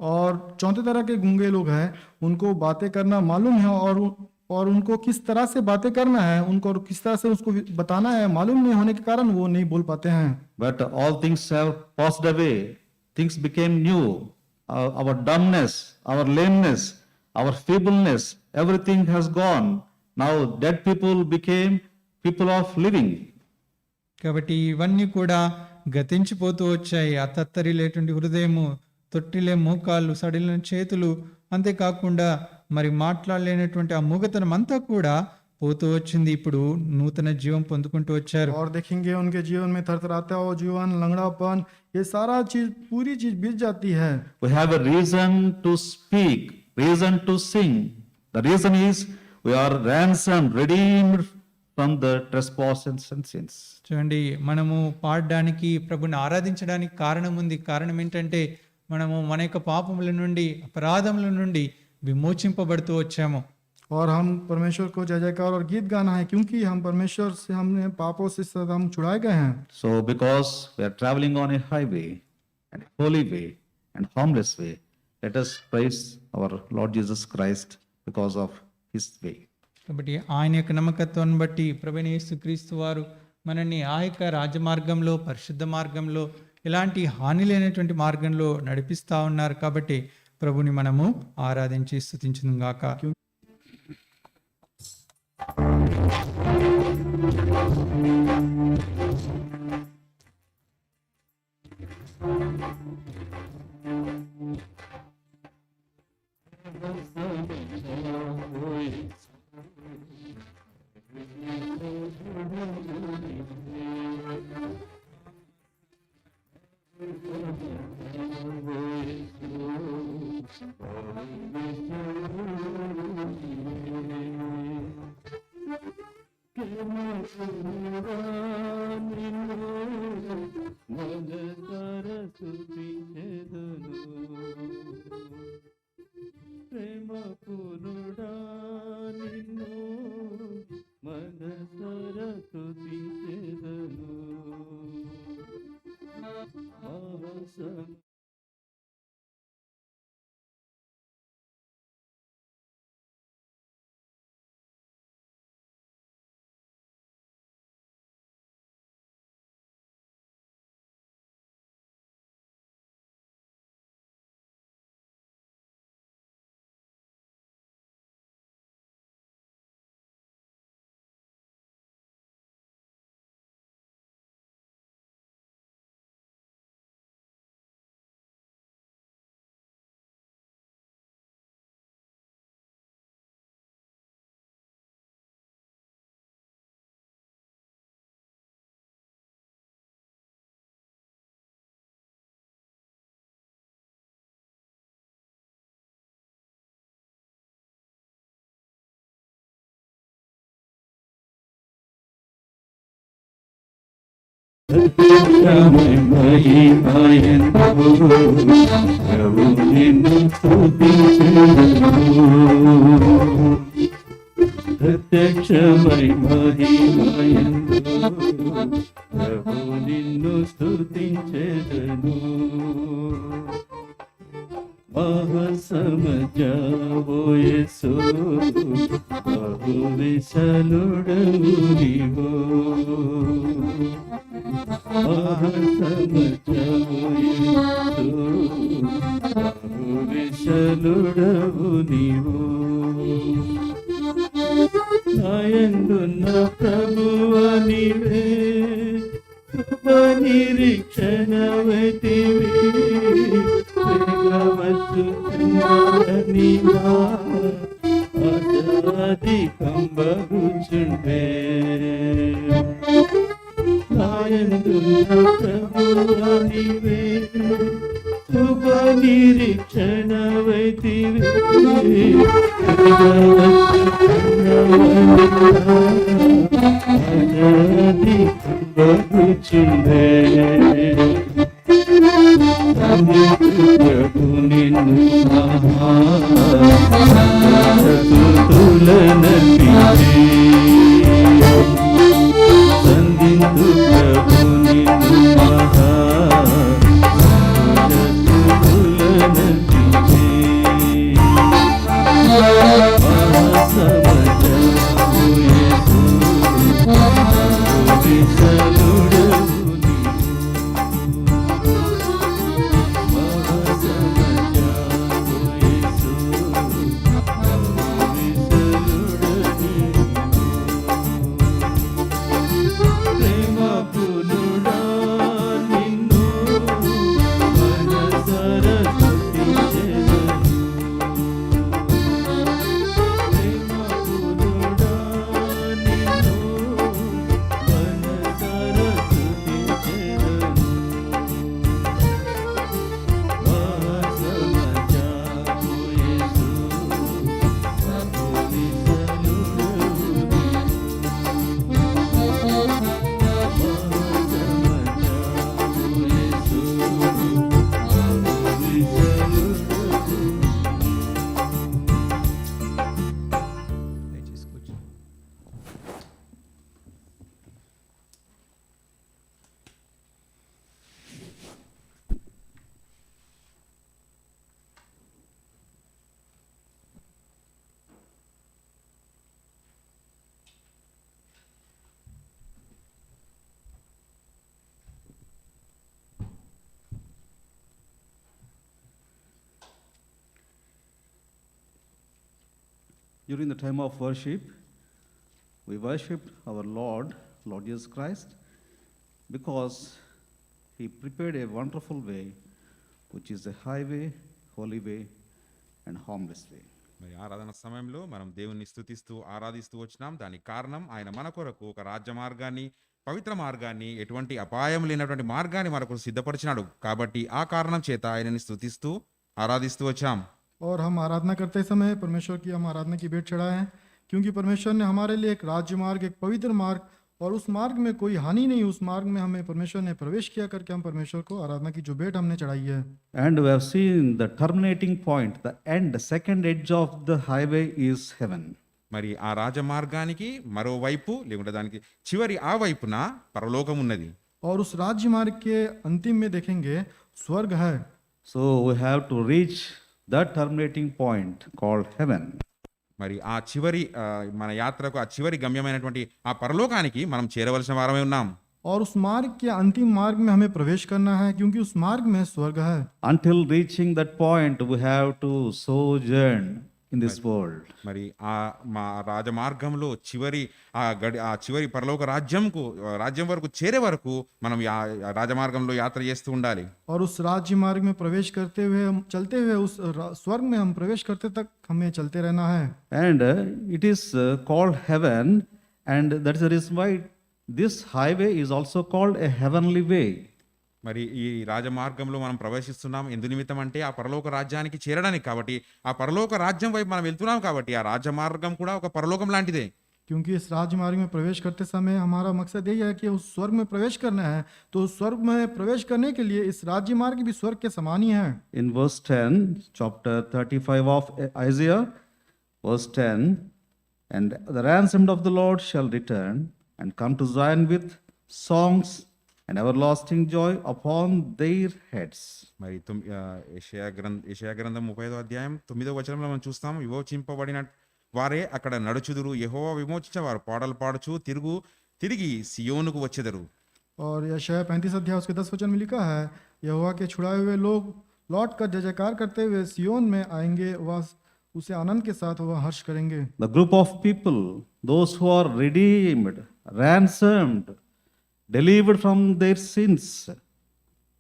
और चौथे तरह के गूंगे लोग हैं, उनको बातें करना मालूम है और उनको किस तरह से बातें करना है, उनको किस तरह से उसको बताना है मालूम नहीं होने के कारण वो नहीं बोल पाते हैं. But all things have passed away. Things became new. Our dumbness, our lameness, our feebleness, everything has gone. Now dead people became people of living. కాబట్టి ఇవన్నీ కూడా గతించిపోతూ వచ్చాయి. ఆ తత్తరిలేటువంటి హృదయము, తొట్టిలే మోకాళ్ళు, సడిలిన చేతులు, అంతేకాకుండా మరి మాట్లాడలేనటువంటి ఆ మూగతనం అంతా కూడా పోతూ వచ్చింది. ఇప్పుడు నూతన జీవం పొందుకుంటూ వచ్చారు. और देखेंगे उनके जीवन में थरथराता हुआ जीवन, लंगड़ापन, ये सारा चीज पूरी चीज बीत जाती है. We have a reason to speak, reason to sing. The reason is we are ransomed, redeemed from the trespasses and sins. చూడండి, మనము పాడడానికి, ప్రభుని ఆరాధించడానికి కారణం ఉంది. కారణం ఏంటంటే మనము మన యొక్క పాపముల నుండి, అపరాధముల నుండి విమోచింపబడుతూ వచ్చాము. और हम परमेश्वर को जय जयकार और गीत गाना है क्योंकि हम परमेश्वर से हमने पापों से हम छुड़ाए गए हैं. So because we are traveling on a highway and a holy way and harmless way, let us praise our Lord Jesus Christ because of his way. కాబట్టి ఆయన యొక్క నమ్మకత్వాన్ని బట్టి ప్రభువైన యేసుక్రీస్తు వారు మనల్ని ఆ యొక్క రాజమార్గంలో, పరిశుద్ధ మార్గంలో, ఎలాంటి హాని లేనటువంటి మార్గంలో నడిపిస్తా ఉన్నారు. కాబట్టి ప్రభుని మనము ఆరాధించి స్తుతించును గాక. ప్రేమ పురుడా నిన్ను మనసర స్తుతించెదను. ప్రత్యక్షమై మహిమయందు ప్రభు నిన్ను స్తుతించెదను. ప్రత్యక్షమై మహిమయందు ప్రభు నిన్ను స్తుతించెదను. మహాసమజావో యేసు బహు విశాలుడవు నీవు. మహాసమజావో యేసు బహు విశాలుడవు నీవు. నాయందున్న ప్రభువా నీవే కృప నిరీక్షణ వైతివి. ఆచాధికంబగుచుండే నాయందున్న ప్రభువా నీవే కృప నిరీక్షణ వైతివి. ఆచాధికంబగుచుండే ప్రభు నిన్ను మహాతులనర్పించి సంధింతు ప్రభు నిన్ను మహాతులనర్పించి మహాసమజావు యేసు విశాలుడవు నీవు. During the time of worship, we worshiped our Lord Jesus Christ, because He prepared a wonderful way, which is a highway, holy way, and harmless way. మరి ఆరాధన సమయంలో మనం దేవుణ్ణి స్తుతిస్తూ ఆరాధిస్తూ వచ్చినాం. దానికి కారణం ఆయన మన కొరకు ఒక రాజ్య మార్గాన్ని, పవిత్ర మార్గాన్ని, ఎటువంటి అపాయం లేనటువంటి మార్గాన్ని మనకు సిద్ధపరిచినాడు. కాబట్టి ఆ కారణం చేత ఆయనని స్తుతిస్తూ ఆరాధిస్తూ వచ్చాం. और हम आराधना करते समय परमेश्वर की हम आराधना की भेंट चढ़ाए हैं, क्योंकि परमेश्वर ने हमारे लिए एक राज्य मार्ग, एक पवित्र मार्ग, और उस मार्ग में कोई हानि नहीं, उस मार्ग में हमें परमेश्वर ने प्रवेश किया करके हम परमेश्वर को आराधना की जो भेंट हमने चढ़ाई है. And we have seen the terminating point, the end, the second edge of the highway is heaven. మరి ఆ రాజమార్గానికి మరోవైపు లేకుంటే దానికి చివరి ఆ వైపున పరలోకం ఉన్నది. और उस राज्य मार्ग के अंतिम में देखेंगे स्वर्ग है. So we have to reach that terminating point called heaven. మరి ఆ చివరి మన యాత్రకు ఆ చివరి గమ్యమైనటువంటి ఆ పరలోకానికి మనం చేరవలసిన వారమే ఉన్నాం. और उस मार्ग के अंतिम मार्ग में हमें प्रवेश करना है, क्योंकि उस मार्ग में स्वर्ग है. Until reaching that point, we have to sojourn in this world. మరి ఆ మా రాజమార్గంలో ఆ చివరి పరలోక రాజ్యం వరకు చేరే వరకు మనం రాజమార్గంలో యాత్ర చేస్తూ ఉండాలి. और उस राज्य मार्ग में प्रवेश करते हुए हम चलते हुए उस स्वर्ग में हम प्रवेश करते तक हमें चलते रहना है. And it is called heaven, and that is the reason why this highway is also called a heavenly way. మరి ఈ రాజమార్గంలో మనం ప్రవేశిస్తున్నాం ఎందు నిమిత్తం అంటే ఆ పరలోక రాజ్యానికి చేరడానికి. కాబట్టి ఆ పరలోక రాజ్యం వైపు మనం వెళ్తున్నాం కాబట్టి ఆ రాజమార్గం కూడా ఒక పరలోకం లాంటిదే. क्योंकि इस राजमार्ग में प्रवेश करते समय हमारा मकसद यही है कि उस स्वर्ग में प्रवेश करना है। तो उस स्वर्ग में प्रवेश करने के लिए इस राज्य मार्ग भी स्वर्ग के समान ही है। In verse 10, chapter 35 of Isaiah, verse 10, and the ransomed of the Lord shall return and come to Zion with songs and everlasting joy upon their heads. మరి యెషయా గ్రంథం 35వ అధ్యాయం 9వ వచనంలో మనం చూస్తాం, విమోచింపబడిన వారే అక్కడ నడుచుదురు, యెహోవా విమోచించిన వారు పాటలు పాడుచు తిరిగి సియోనుకు వచ్చెదరు. और यशायाह 35 अध्याय उसके 10 वचन में लिखा है, यहोवा के छुड़ाए हुए लोग लौट कर जय जयकार करते हुए सियोन में आएंगे, वह उसे आनंद के साथ वह हर्ष करेंगे। The group of people, those who are redeemed, ransomed, delivered from their sins,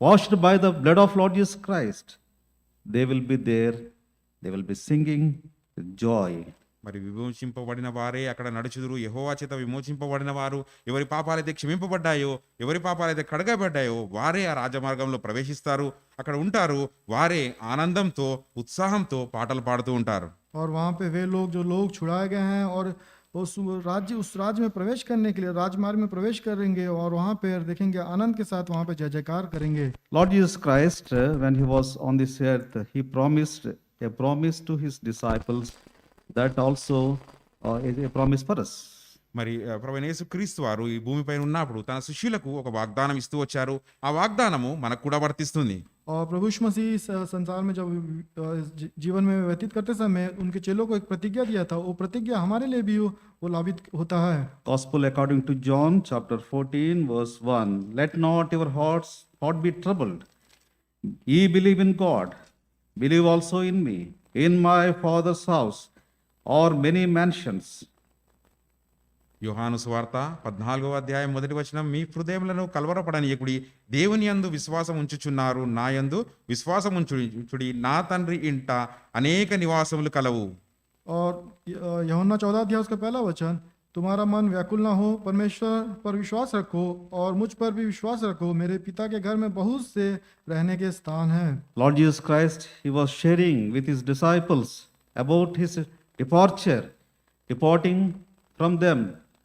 washed by the blood of Lord Jesus Christ, they will be there, they will be singing with joy. మరి విమోచింపబడిన వారే అక్కడ నడుచుదురు, యెహోవా చేత విమోచింపబడిన వారు, ఎవరి పాపాలైతే క్షమింపబడ్డాయో, ఎవరి పాపాలైతే కడగబడ్డాయో వారే ఆ రాజమార్గంలో ప్రవేశిస్తారు, అక్కడ ఉంటారు. వారే ఆనందంతో ఉత్సాహంతో పాటలు పాడుతూ ఉంటారు. और वहाँ पे वे लोग जो लोग छुड़ाए गए हैं और उस राज्य में प्रवेश करने के लिए राजमार्ग में प्रवेश करेंगे और वहाँ पे देखेंगे आनंद के साथ वहाँ पे जय जयकार करेंगे। Lord Jesus Christ, when he was on this earth, he promised a promise to his disciples that also is a promise for us. మరి ప్రభువైన యేసుక్రీస్తు వారు ఈ భూమిపైన ఉన్నప్పుడు తన శిష్యులకు ఒక వాగ్దానం ఇస్తూ వచ్చారు. ఆ వాగ్దానము మనకు కూడా వర్తిస్తుంది. और प्रभु यीशु मसीह संसार में जब जीवन में व्यतीत करते समय उनके चेलों को एक प्रतिज्ञा दिया था, वो प्रतिज्ञा हमारे लिए भी वो लाभित होता है। Gospel according to John chapter 14 verse 1, let not your heart be troubled. Ye believe in God, believe also in me. In my Father's house are many mansions. యోహాను సువార్త 14వ అధ్యాయం 1వ వచనం, మీ హృదయములను కలవరపడనీయకుడి, దేవుని యందు విశ్వాసం ఉంచుచున్నారు, నా యందు విశ్వాసం ఉంచుడి, నా తండ్రి ఇంట అనేక నివాసములు కలవు. और यूहन्ना 14 अध्याय उसका पहला वचन, तुम्हारा मन व्याकुल ना हो, परमेश्वर पर विश्वास रखो और मुझ पर भी विश्वास रखो, मेरे पिता के घर में बहुत से रहने के स्थान हैं। Lord Jesus Christ, he was sharing with his disciples about his departing from them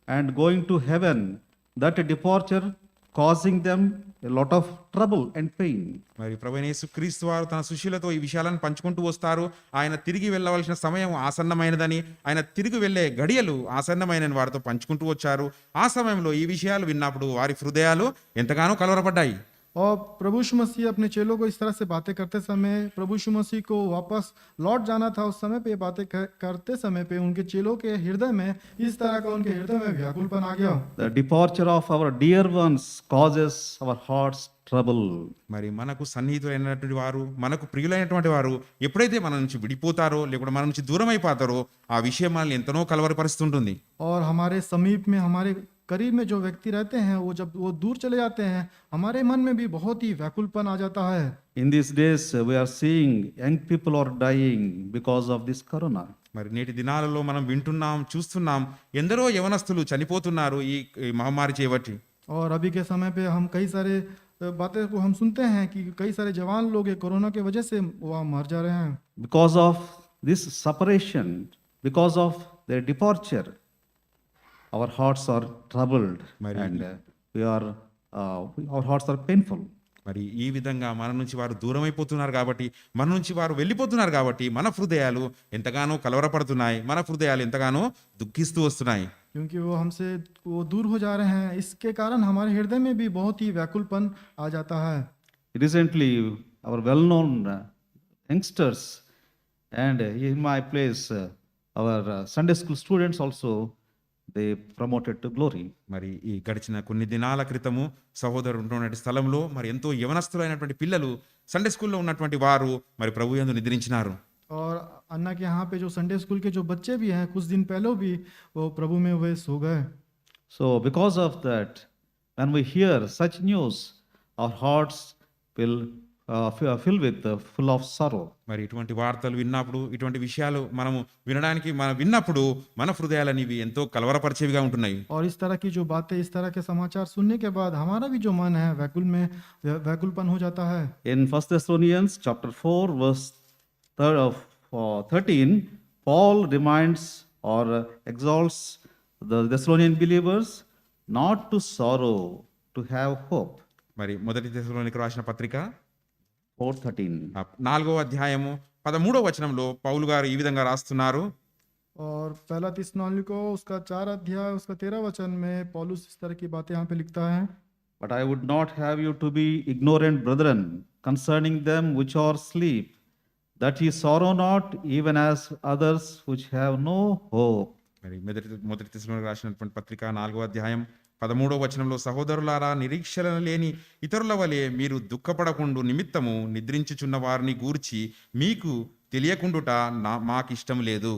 and going to heaven, that departure causing them a lot of trouble and pain. మరి ప్రభువైన యేసుక్రీస్తు వారు తన శిష్యులతో ఈ విషయాలను పంచుకుంటూ వస్తారు. ఆయన తిరిగి వెళ్ళవలసిన సమయం ఆసన్నమైనదని, ఆయన తిరిగి వెళ్ళే గడియలు ఆసన్నమైనని వారితో పంచుకుంటూ వచ్చారు. ఆ సమయంలో ఈ విషయాలు విన్నప్పుడు వారి హృదయాలు ఎంతగానో కలవరపడ్డాయి. और प्रभु यीशु मसीह अपने चेलों को इस तरह से बातें करते समय, प्रभु यीशु मसीह को वापस लौट जाना था, उस समय पे बातें करते समय पे उनके चेलों के हृदय में इस तरह का उनके हृदय में व्याकुलपन आ गया। The departure of our dear ones causes our hearts trouble. మరి మనకు సన్నిహితులైనటువంటి వారు, మనకు ప్రియులైనటువంటి వారు ఎప్పుడైతే మన నుంచి విడిపోతారో లేకుంటే మన నుంచి దూరం అయిపోతారో ఆ విషయం మనల్ని ఎంతనో కలవరపరుస్తుంటుంది. और हमारे समीप में, हमारे करीब में जो व्यक्ति रहते हैं, वो जब वो दूर चले जाते हैं, हमारे मन में भी बहुत ही व्याकुलपन आ जाता है। In these days, we are seeing young people are dying because of this corona. మరి నేటి దినాలలో మనం వింటున్నాం, చూస్తున్నాం, ఎందరో యవనస్తులు చనిపోతున్నారు ఈ మహమ్మారి చేపట్టి. और अभी के समय पे हम कई सारे बातें को हम सुनते हैं कि कई सारे जवान लोग ये कोरोना के वजह से वहाँ मर जा रहे हैं। Because of this separation, because of their departure, our hearts are troubled and our hearts are painful. మరి ఈ విధంగా మన నుంచి వారు దూరం అయిపోతున్నారు కాబట్టి, మన నుంచి వారు వెళ్ళిపోతున్నారు కాబట్టి మన హృదయాలు ఎంతగానో కలవరపడుతున్నాయి, మన హృదయాలు ఎంతగానో దుఃఖిస్తూ వస్తున్నాయి. क्योंकि वो हमसे वो दूर हो जा रहे हैं, इसके कारण हमारे हृदय में भी बहुत ही व्याकुलपन आ जाता है। Recently, our well-known youngsters and in my place, our Sunday school students also, they promoted to glory. మరి ఈ గడిచిన కొన్ని దినాల క్రితము సహోదరుడు ఉన్నటువంటి స్థలంలో మరి ఎంతో యవనస్తులైనటువంటి పిల్లలు సండే స్కూల్లో ఉన్నటువంటి వారు మరి ప్రభు యందు నిద్రించినారు. और अन्ना के यहाँ पे जो संडे स्कूल के जो बच्चे भी हैं, कुछ दिन पहले भी वो प्रभु में वे सो गए। So because of that, when we hear such news, our hearts will fill with full of sorrow. మరి ఇటువంటి వార్తలు విన్నప్పుడు, ఇటువంటి విషయాలు మనము విన్నప్పుడు మన హృదయాలనివి ఎంతో కలవరపరిచేవిగా ఉంటున్నాయి. और इस तरह की जो बातें, इस तरह के समाचार सुनने के बाद हमारा भी जो मन है व्याकुलपन हो जाता है। In 1 Thessalonians chapter 4 verse 13, Paul reminds or exalts the Thessalonian believers not to sorrow, to have hope. మరి మొదటి దశలోనికి రాసిన పత్రిక 4:13. 4వ అధ్యాయము 13వ వచనంలో పౌలు గారు ఈ విధంగా రాస్తున్నారు. और पहला थिस्सलुनीको उसका 4 अध्याय उसका 13 वचन में पौलुस इस तरह की बातें यहाँ पे लिखता है। But I would not have you to be ignorant, brethren, concerning them which are asleep, that ye sorrow not, even as others which have no hope. మరి మొదటి దశలోనికి రాసినటువంటి పత్రిక 4వ అధ్యాయం 13వ వచనంలో, సహోదరులారా, నిరీక్షణ లేని ఇతరుల వలె మీరు దుఃఖపడకుండు నిమిత్తము నిద్రించుచున్న వారిని గూర్చి మీకు తెలియకుండుట మాకిష్టం లేదు.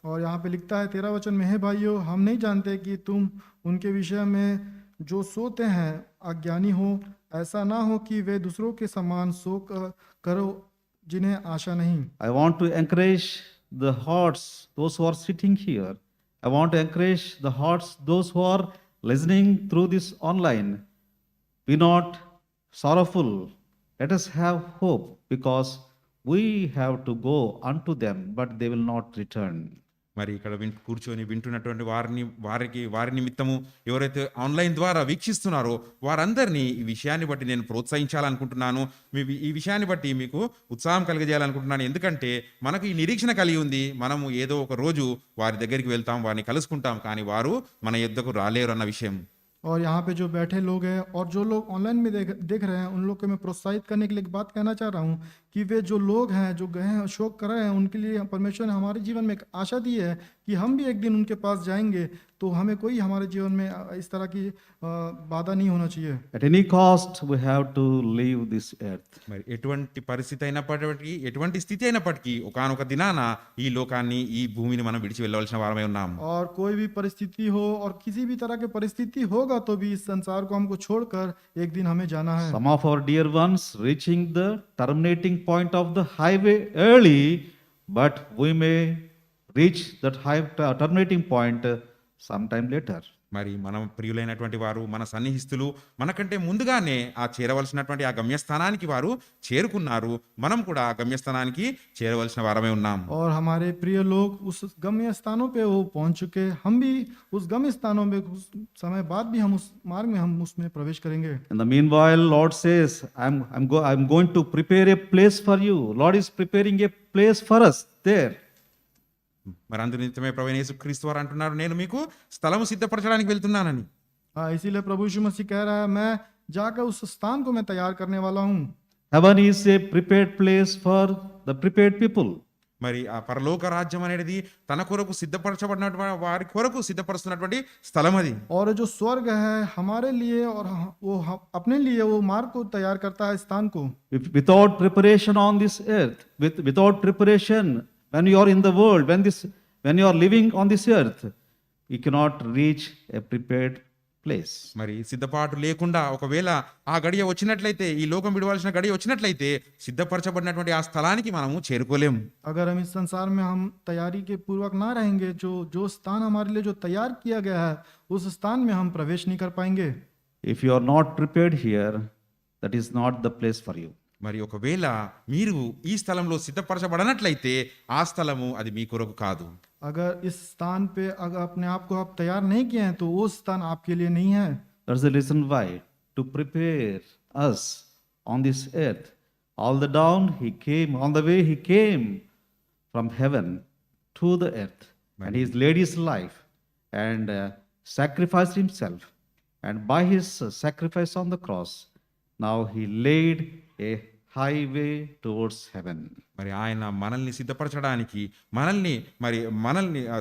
और यहाँ पे लिखता है 13 वचन में, हे भाइयों, हम नहीं जानते कि तुम उनके विषय में जो सोते हैं अज्ञानी हो, ऐसा ना हो कि वे दूसरों के समान शोक करो जिन्हें आशा नहीं। I want to encourage the hearts, those who are sitting here. I want to encourage the hearts, those who are listening through this online. Be not sorrowful. Let us have hope, because we have to go unto them, but they will not return. మరి ఇక్కడ కూర్చొని వింటున్నటువంటి వారి నిమిత్తము ఎవరైతే online ద్వారా వీక్షిస్తున్నారో వారందరినీ ఈ విషయాన్ని బట్టి నేను ప్రోత్సహించాలనుకుంటున్నాను. ఈ విషయాన్ని బట్టి మీకు ఉత్సాహం కలిగజేయాలనుకుంటున్నాను. ఎందుకంటే మనకు ఈ నిరీక్షణ కలిగి ఉంది. మనము ఏదో ఒక రోజు వారి దగ్గరికి వెళ్తాం, వారిని కలుసుకుంటాం, కానీ వారు మన యొద్దకు రాలేరు అన్న విషయం. और यहाँ पे जो बैठे लोग हैं और जो लोग ऑनलाइन में देख रहे हैं, उन लोग को मैं प्रोत्साहित करने के लिए एक बात कहना चाह रहा हूँ कि वे जो लोग हैं जो गए हैं शोक कर रहे हैं, उनके लिए परमेश्वर ने हमारे जीवन में एक आशा दी है कि हम भी एक दिन उनके पास जाएंगे, तो हमें कोई हमारे जीवन में इस तरह की बाधा नहीं होना चाहिए। At any cost, we have to leave this earth. మరి ఎటువంటి పరిస్థితి అయినప్పటికీ, ఎటువంటి స్థితి అయినప్పటికీ ఒకానొక దినాన ఈ లోకాన్ని, ఈ భూమిని మనం విడిచి వెళ్ళవలసిన వారమై ఉన్నాం. और कोई भी परिस्थिति हो और किसी भी तरह की परिस्थिति होगा तो भी इस संसार को हमको छोड़कर एक दिन हमें जाना है। Some of our dear ones reaching the terminating point of the highway early, but we may reach that terminating point sometime later. మరి మనం ప్రియులైనటువంటి వారు, మన సన్నిహితులు మనకంటే ముందుగానే చేరవలసినటువంటి ఆ గమ్యస్థానానికి వారు చేరుకున్నారు. మనం కూడా ఆ గమ్యస్థానానికి చేరవలసిన వారమే ఉన్నాం. और हमारे प्रिय लोग उस गम्य स्थानों पे वो पहुंच चुके, हम भी उस गम्य स्थानों में कुछ समय बाद भी हम उस मार्ग में हम उसमें प्रवेश करेंगे। In the meanwhile, Lord says, I'm going to prepare a place for you. Lord is preparing a place for us there. మరి అందు నిమిత్తమే ప్రభువైన యేసుక్రీస్తు వారు అంటున్నారు, నేను మీకు స్థలము సిద్ధపరచడానికి వెళ్తున్నానని. इसीलिए प्रभु यीशु मसीह कह रहा है, मैं जाकर उस स्थान को मैं तैयार करने वाला हूँ। Heaven is a prepared place for the prepared people. మరి ఆ పరలోక రాజ్యం అనేది తన కొరకు సిద్ధపరచబడినటువంటి వారి కొరకు సిద్ధపరుస్తున్నటువంటి స్థలం అది. और जो स्वर्ग है हमारे लिए और वो अपने लिए वो मार्ग को तैयार करता है स्थान को। Without preparation on this earth, without preparation when you are in the world, when you are living on this earth, you cannot reach a prepared place. మరి సిద్ధపాటు లేకుండా ఒకవేళ ఆ గడియ వచ్చినట్లయితే, ఈ లోకం విడవలసిన గడియ వచ్చినట్లయితే సిద్ధపరచబడినటువంటి ఆ స్థలానికి మనము చేరుకోలేము. अगर हम इस संसार में हम तैयारी के पूर्वक ना रहेंगे, जो स्थान हमारे लिए जो तैयार किया गया है उस स्थान में हम प्रवेश नहीं कर पाएंगे। If you are not prepared here, that is not the place for you. మరి ఒకవేళ మీరు ఈ స్థలంలో సిద్ధపరచబడనట్లయితే ఆ స్థలము అది మీ కొరకు కాదు. अगर इस स्थान पे अगर अपने आप को आप तैयार नहीं किए हैं तो वो स्थान आपके लिए नहीं है। That's the reason why, to prepare us on this earth, on the way he came from heaven to the earth, and he laid his life and sacrificed himself, and by his sacrifice on the cross, now he laid a highway towards heaven. మరి ఆయన మనల్ని సిద్ధపరచడానికి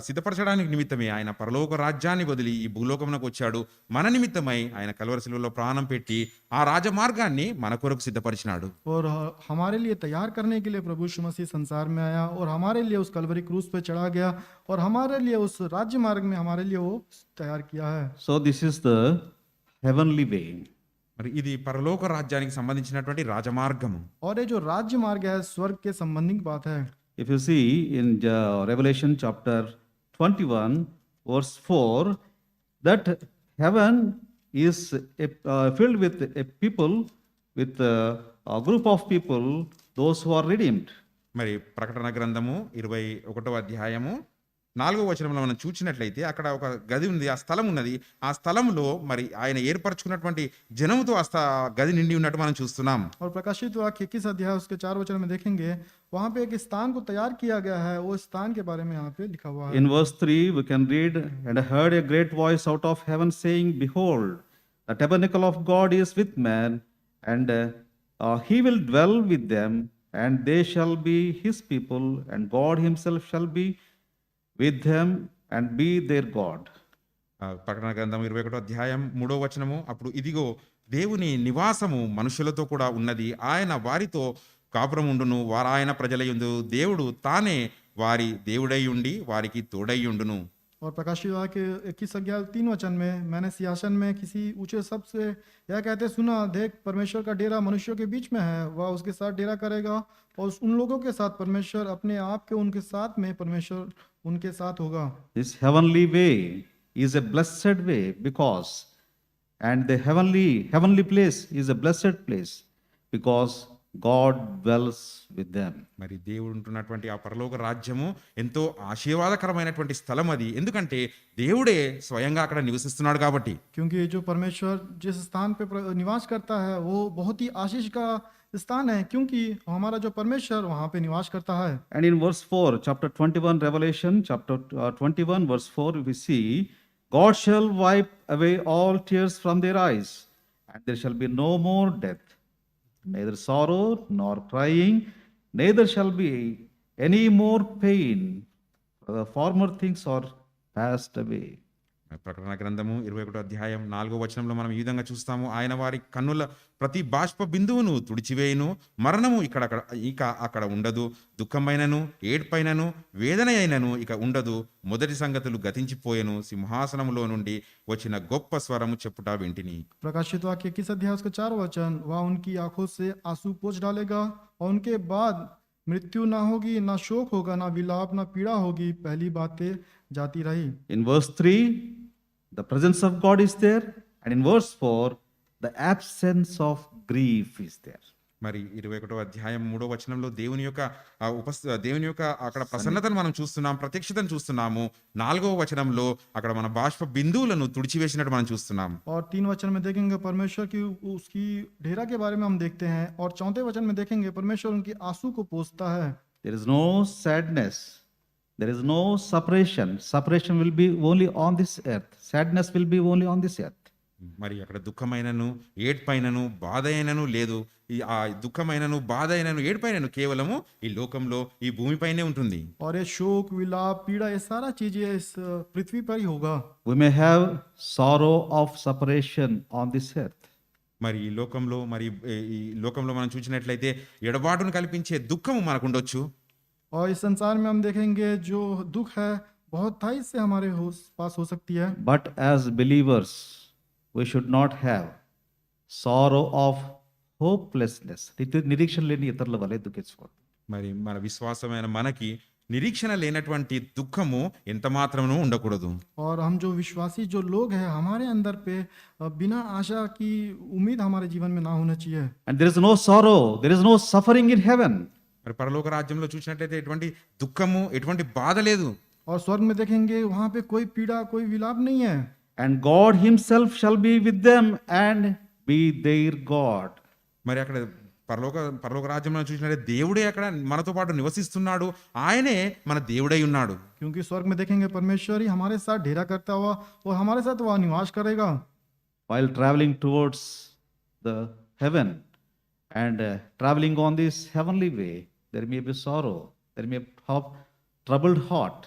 సిద్ధపరచడానికి నిమిత్తమే ఆయన పరలోక రాజ్యాన్ని వదిలి ఈ భూలోకమునకు వచ్చాడు. మన నిమిత్తమై ఆయన కల్వరి శిలువలో ప్రాణం పెట్టి ఆ రాజమార్గాన్ని మన కొరకు సిద్ధపరిచినాడు. और हमारे लिए तैयार करने के लिए प्रभु यीशु मसीह संसार में आया और हमारे लिए उस कलवरी क्रूस पे चढ़ा गया और हमारे लिए उस राज्य मार्ग में हमारे लिए वो तैयार किया है। So this is the heavenly way. మరి ఇది పరలోక రాజ్యానికి సంబంధించినటువంటి రాజమార్గము. और ये जो राज्य मार्ग है स्वर्ग के संबंधित बात है। If you see in Revelation chapter 21 verse 4, that heaven is filled with a people, with a group of people, those who are redeemed. మరి ప్రకటన గ్రంథము 21వ అధ్యాయము 4వ వచనంలో మనం చూచినట్లయితే అక్కడ ఒక గది ఉంది, ఆ స్థలం ఉన్నది. ఆ స్థలంలో మరి ఆయన ఏర్పరచుకున్నటువంటి జనముతో గది నిండి ఉన్నట్టు మనం చూస్తున్నాం. और प्रकाशित वाक्य 21 अध्याय उसके 4 वचन में देखेंगे, वहां पे एक स्थान को तैयार किया गया है, वो स्थान के बारे में यहाँ पे लिखा हुआ है। In verse 3, we can read, "And I heard a great voice out of heaven saying, Behold, the tabernacle of God is with man, and he will dwell with them, and they shall be his people, and God himself shall be with them, and be their God." ప్రకటన గ్రంథం 21వ అధ్యాయం 3వ వచనము, అప్పుడు ఇదిగో దేవుని నివాసము మనుషులతో కూడా ఉన్నది, ఆయన వారితో కాపురం ఉండును, వారాయన ప్రజలయుందు, దేవుడు తానే వారి దేవుడై ఉండి వారికి తోడై ఉండును. और प्रकाशित वाक्य 21 अध्याय 3 वचन में, मैंने सिंहासन में किसी ऊंचे शब्द से यह कहते सुना, देख परमेश्वर का डेरा मनुष्यों के बीच में है, वह उसके साथ डेरा करेगा, और उन लोगों के साथ परमेश्वर अपने आप के उनके साथ में परमेश्वर उनके साथ होगा। This heavenly way is a blessed way, because, and the heavenly place is a blessed place, because God dwells with them. మరి దేవుడు ఉంటున్నటువంటి ఆ పరలోక రాజ్యము ఎంతో ఆశీర్వాదకరమైనటువంటి స్థలం అది, ఎందుకంటే దేవుడే స్వయంగా అక్కడ నివసిస్తున్నాడు కాబట్టి. क्योंकि जो परमेश्वर जिस स्थान पे निवास करता है वो बहुत ही आशीष का स्थान है, क्योंकि हमारा जो परमेश्वर वहाँ पे निवास करता है। And in verse 4, chapter 21, Revelation, chapter 21, verse 4, we see, God shall wipe away all tears from their eyes, and there shall be no more death, neither sorrow nor crying, neither shall be any more pain, for the former things are passed away. ప్రకటన గ్రంథము 21వ అధ్యాయం 4వ వచనంలో మనం ఈ విధంగా చూస్తాము, ఆయన వారి కన్నుల ప్రతి బాష్ప బిందువును తుడిచివేయును, మరణము ఇక అక్కడ ఉండదు, దుఃఖమైనను ఏడ్పైనను వేదన అయినను ఇక ఉండదు, మొదటి సంగతులు గతించిపోయెను, సింహాసనములో నుండి వచ్చిన గొప్ప స్వరము చెప్పుట వింటిని. प्रकाशित वाक्य 21 अध्याय उसका 4 वचन, वह उनकी आंखों से आंसू पोंछ डालेगा, और उनके बाद मृत्यु ना होगी, ना शोक होगा, ना विलाप, ना पीड़ा होगी, पहली बातें जाती रही। In verse 3, the presence of God is there, and in verse 4, the absence of grief is there. మరి 21వ అధ్యాయం 3వ వచనంలో దేవుని యొక్క అక్కడ ప్రసన్నతను మనం చూస్తున్నాం, ప్రత్యక్షతను చూస్తున్నాము. 4వ వచనంలో అక్కడ మన బాష్ప బిందువులను తుడిచివేసినట్టు మనం చూస్తున్నాం. और 3 वचन में देखेंगे परमेश्वर की उसकी डेरा के बारे में हम देखते हैं, और 4थे वचन में देखेंगे परमेश्वर उनकी आंसू को पोंछता है। There is no sadness, there is no separation. Separation will be only on this earth. Sadness will be only on this earth. మరి అక్కడ దుఃఖమైనను ఏడ్పైనను బాధ అయినను లేదు. ఆ దుఃఖమైనను బాధ అయినను ఏడ్పైనను కేవలము ఈ లోకంలో ఈ భూమిపైనే ఉంటుంది. और ये शोक विलाप पीड़ा ये सारा चीजें इस पृथ्वी पर ही होगा। We may have sorrow of separation on this earth. మరి ఈ లోకంలో మనం చూసినట్లయితే ఎడబాటును కల్పించే దుఃఖము మనకు ఉండొచ్చు. और इस संसार में हम देखेंगे जो दुख है बहुत थाई से हमारे पास हो सकती है। But as believers, we should not have sorrow of hopelessness. నిరీక్షణ లేని ఇతరుల వలె దుఃఖించకూడదు. మరి మన విశ్వాసమైన మనకి నిరీక్షణ లేనటువంటి దుఃఖము ఎంత మాత్రము ఉండకూడదు. और हम जो विश्वासी जो लोग हैं हमारे अंदर पे बिना आशा की उम्मीद हमारे जीवन में ना होना चाहिए। And there is no sorrow, there is no suffering in heaven. మరి పరలోక రాజ్యంలో చూసినట్లయితే ఎటువంటి దుఃఖము ఎటువంటి బాధ లేదు. और स्वर्ग में देखेंगे वहां पे कोई पीड़ा कोई विलाप नहीं है। And God himself shall be with them and be their God. మరి అక్కడ పరలోక రాజ్యంలో చూసినట్లయితే దేవుడే అక్కడ మనతో పాటు నివసిస్తున్నాడు, ఆయనే మన దేవుడై ఉన్నాడు. क्योंकि स्वर्ग में देखेंगे परमेश्वर ही हमारे साथ डेरा करता हुआ और हमारे साथ वह निवास करेगा। While traveling towards the heaven and traveling on this heavenly way, there may be sorrow, there may have troubled heart,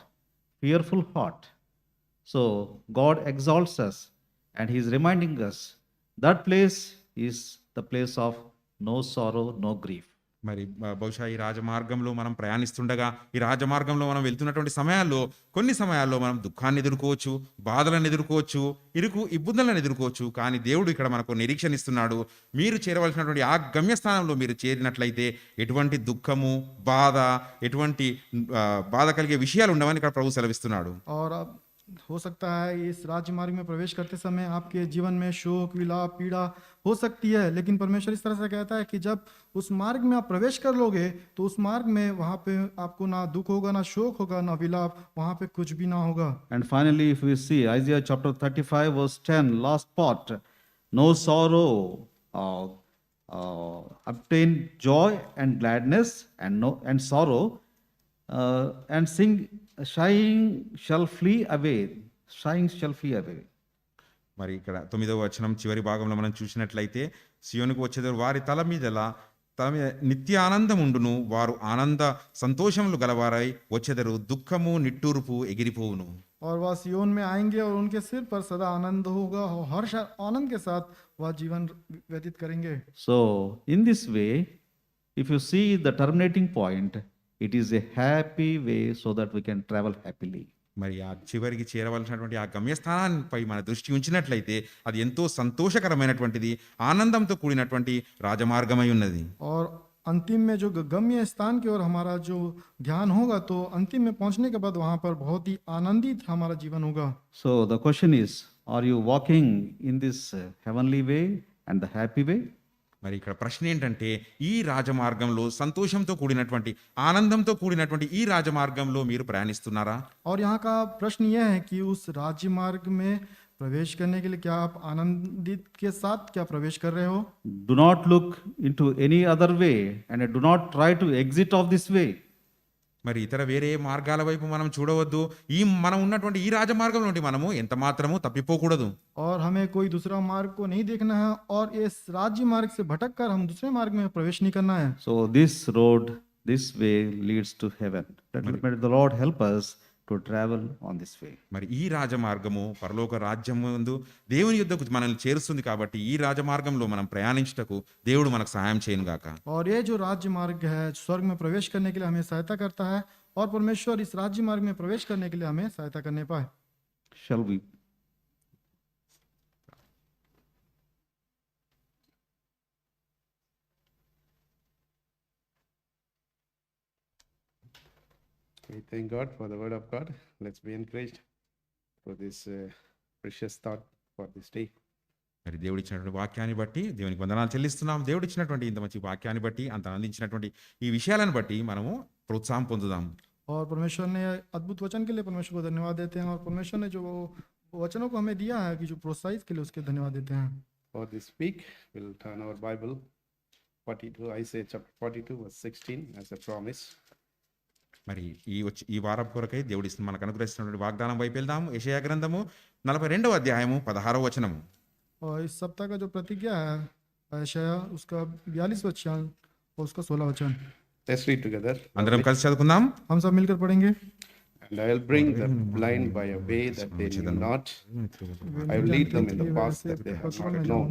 fearful heart. So God exalts us, and he is reminding us that place is the place of no sorrow, no grief. మరి బహుశా ఈ రాజమార్గంలో మనం ప్రయాణిస్తుండగా, ఈ రాజమార్గంలో మనం వెళ్తున్నటువంటి సమయాల్లో కొన్ని సమయాల్లో మనం దుఃఖాన్ని ఎదుర్కోవచ్చు, బాధలను ఎదుర్కోవచ్చు, ఇబ్బందులను ఎదుర్కోవచ్చు. కానీ దేవుడు ఇక్కడ మనకు నిరీక్షణ ఇస్తున్నాడు. మీరు చేరవలసినటువంటి ఆ గమ్యస్థానంలో మీరు చేరినట్లయితే ఎటువంటి దుఃఖము బాధ ఎటువంటి బాధ కలిగే విషయాలు ఉండవని ఇక్కడ ప్రభు సెలవిస్తున్నాడు. और हो सकता है इस राजमार्ग में प्रवेश करते समय आपके जीवन में शोक विलाप पीड़ा हो सकती है, लेकिन परमेश्वर इस तरह से कहता है कि जब उस मार्ग में आप प्रवेश कर लोगे तो उस मार्ग में वहां पे आपको ना दुख होगा, ना शोक होगा, ना विलाप, वहां पे कुछ भी ना होगा। And finally, if we see Isaiah chapter 35, verse 10, last part, no sorrow, obtain joy and gladness, and no and sorrow, and sing, sighing shall flee away, sighing shall flee away. మరి ఇక్కడ 9వ వచనం చివరి భాగంలో మనం చూసినట్లయితే సియోనుకు వచ్చేది వారి తల మీద నిత్య ఆనందం ఉండును, వారు ఆనంద సంతోషములు గలవారై వచ్చెదరు, దుఃఖము నిట్టూర్పు ఎగిరిపోవును. और वह सियोन में आएंगे और उनके सिर पर सदा आनंद होगा और हर्ष आनंद के साथ वह जीवन व्यतीत करेंगे। So, in this way, if you see the terminating point, it is a happy way so that we can travel happily. మరి ఆ చివరికి చేరవలసినటువంటి ఆ గమ్యస్థానాన్పై మన దృష్టి ఉంచినట్లయితే అది ఎంతో సంతోషకరమైనటువంటిది, ఆనందంతో కూడినటువంటి రాజమార్గమై ఉన్నది. और अंतिम में जो गम्य स्थान की ओर हमारा जो ध्यान होगा तो अंतिम में पहुंचने के बाद वहां पर बहुत ही आनंदित हमारा जीवन होगा। So, the question is, are you walking in this heavenly way and the happy way? మరి ఇక్కడ ప్రశ్న ఏంటంటే ఈ రాజమార్గంలో సంతోషంతో కూడినటువంటి ఆనందంతో కూడినటువంటి ఈ రాజమార్గంలో మీరు ప్రయాణిస్తున్నారా? और यहाँ का प्रश्न यह है कि उस राज्य मार्ग में प्रवेश करने के लिए क्या आप आनंदित के साथ क्या प्रवेश कर रहे हो? Do not look into any other way and do not try to exit off this way. మరి ఇతర వేరే మార్గాల వైపు మనం చూడవద్దు. ఈ మనం ఉన్నటువంటి ఈ రాజమార్గం నుండి మనము ఎంత మాత్రము తప్పిపోకూడదు. और हमें कोई दूसरा मार्ग को नहीं देखना है और इस राज्य मार्ग से भटक कर हम दूसरे मार्ग में प्रवेश नहीं करना है। So, this road, this way leads to heaven. May the Lord help us to travel on this way. మరి ఈ రాజమార్గము పరలోక రాజ్యం ముందు దేవుని యుద్ధకు మనల్ని చేరుస్తుంది కాబట్టి ఈ రాజమార్గంలో మనం ప్రయాణించుటకు దేవుడు మనకు సహాయం చేయను గాక. और ये जो राज्य मार्ग है स्वर्ग में प्रवेश करने के लिए हमें सहायता करता है और परमेश्वर इस राज्य मार्ग में प्रवेश करने के लिए हमें सहायता करने पाए। Shall we? We thank God for the word of God. Let's be encouraged for this precious thought for this day. మరి దేవుడు ఇచ్చినటువంటి వాక్యాన్ని బట్టి దేవునికి వందనాలు చెల్లిస్తున్నాం. దేవుడు ఇచ్చినటువంటి ఇంత మంచి వాక్యాన్ని బట్టి అంత అందించినటువంటి ఈ విషయాలను బట్టి మనము ప్రోత్సాహం పొందుదాం. और परमेश्वर ने अद्भुत वचन के लिए परमेश्वर को धन्यवाद देते हैं और परमेश्वर ने जो वचनों को हमें दिया है कि जो प्रोत्साहित के लिए उसके धन्यवाद देते हैं। For this week, we'll turn our Bible 42, Isaiah chapter 42, verse 16 as a promise. మరి ఈ వారం కొరకై దేవుడి మనకు అనుగ్రహిస్తున్నటువంటి వాగ్దానం వైపు వెళ్దాం. యెషయా గ్రంథము 42వ అధ్యాయము 16వ వచనము. और इस सप्ताह का जो प्रतिज्ञा है यशायाह उसका 42 वचन और उसका 16 वचन Let's read together. అందరం కలిసి చదువుకుందాం. हम सब मिलकर पढ़ेंगे। And I will bring the blind by a way that they knew not. I will lead them in the path that they have not known.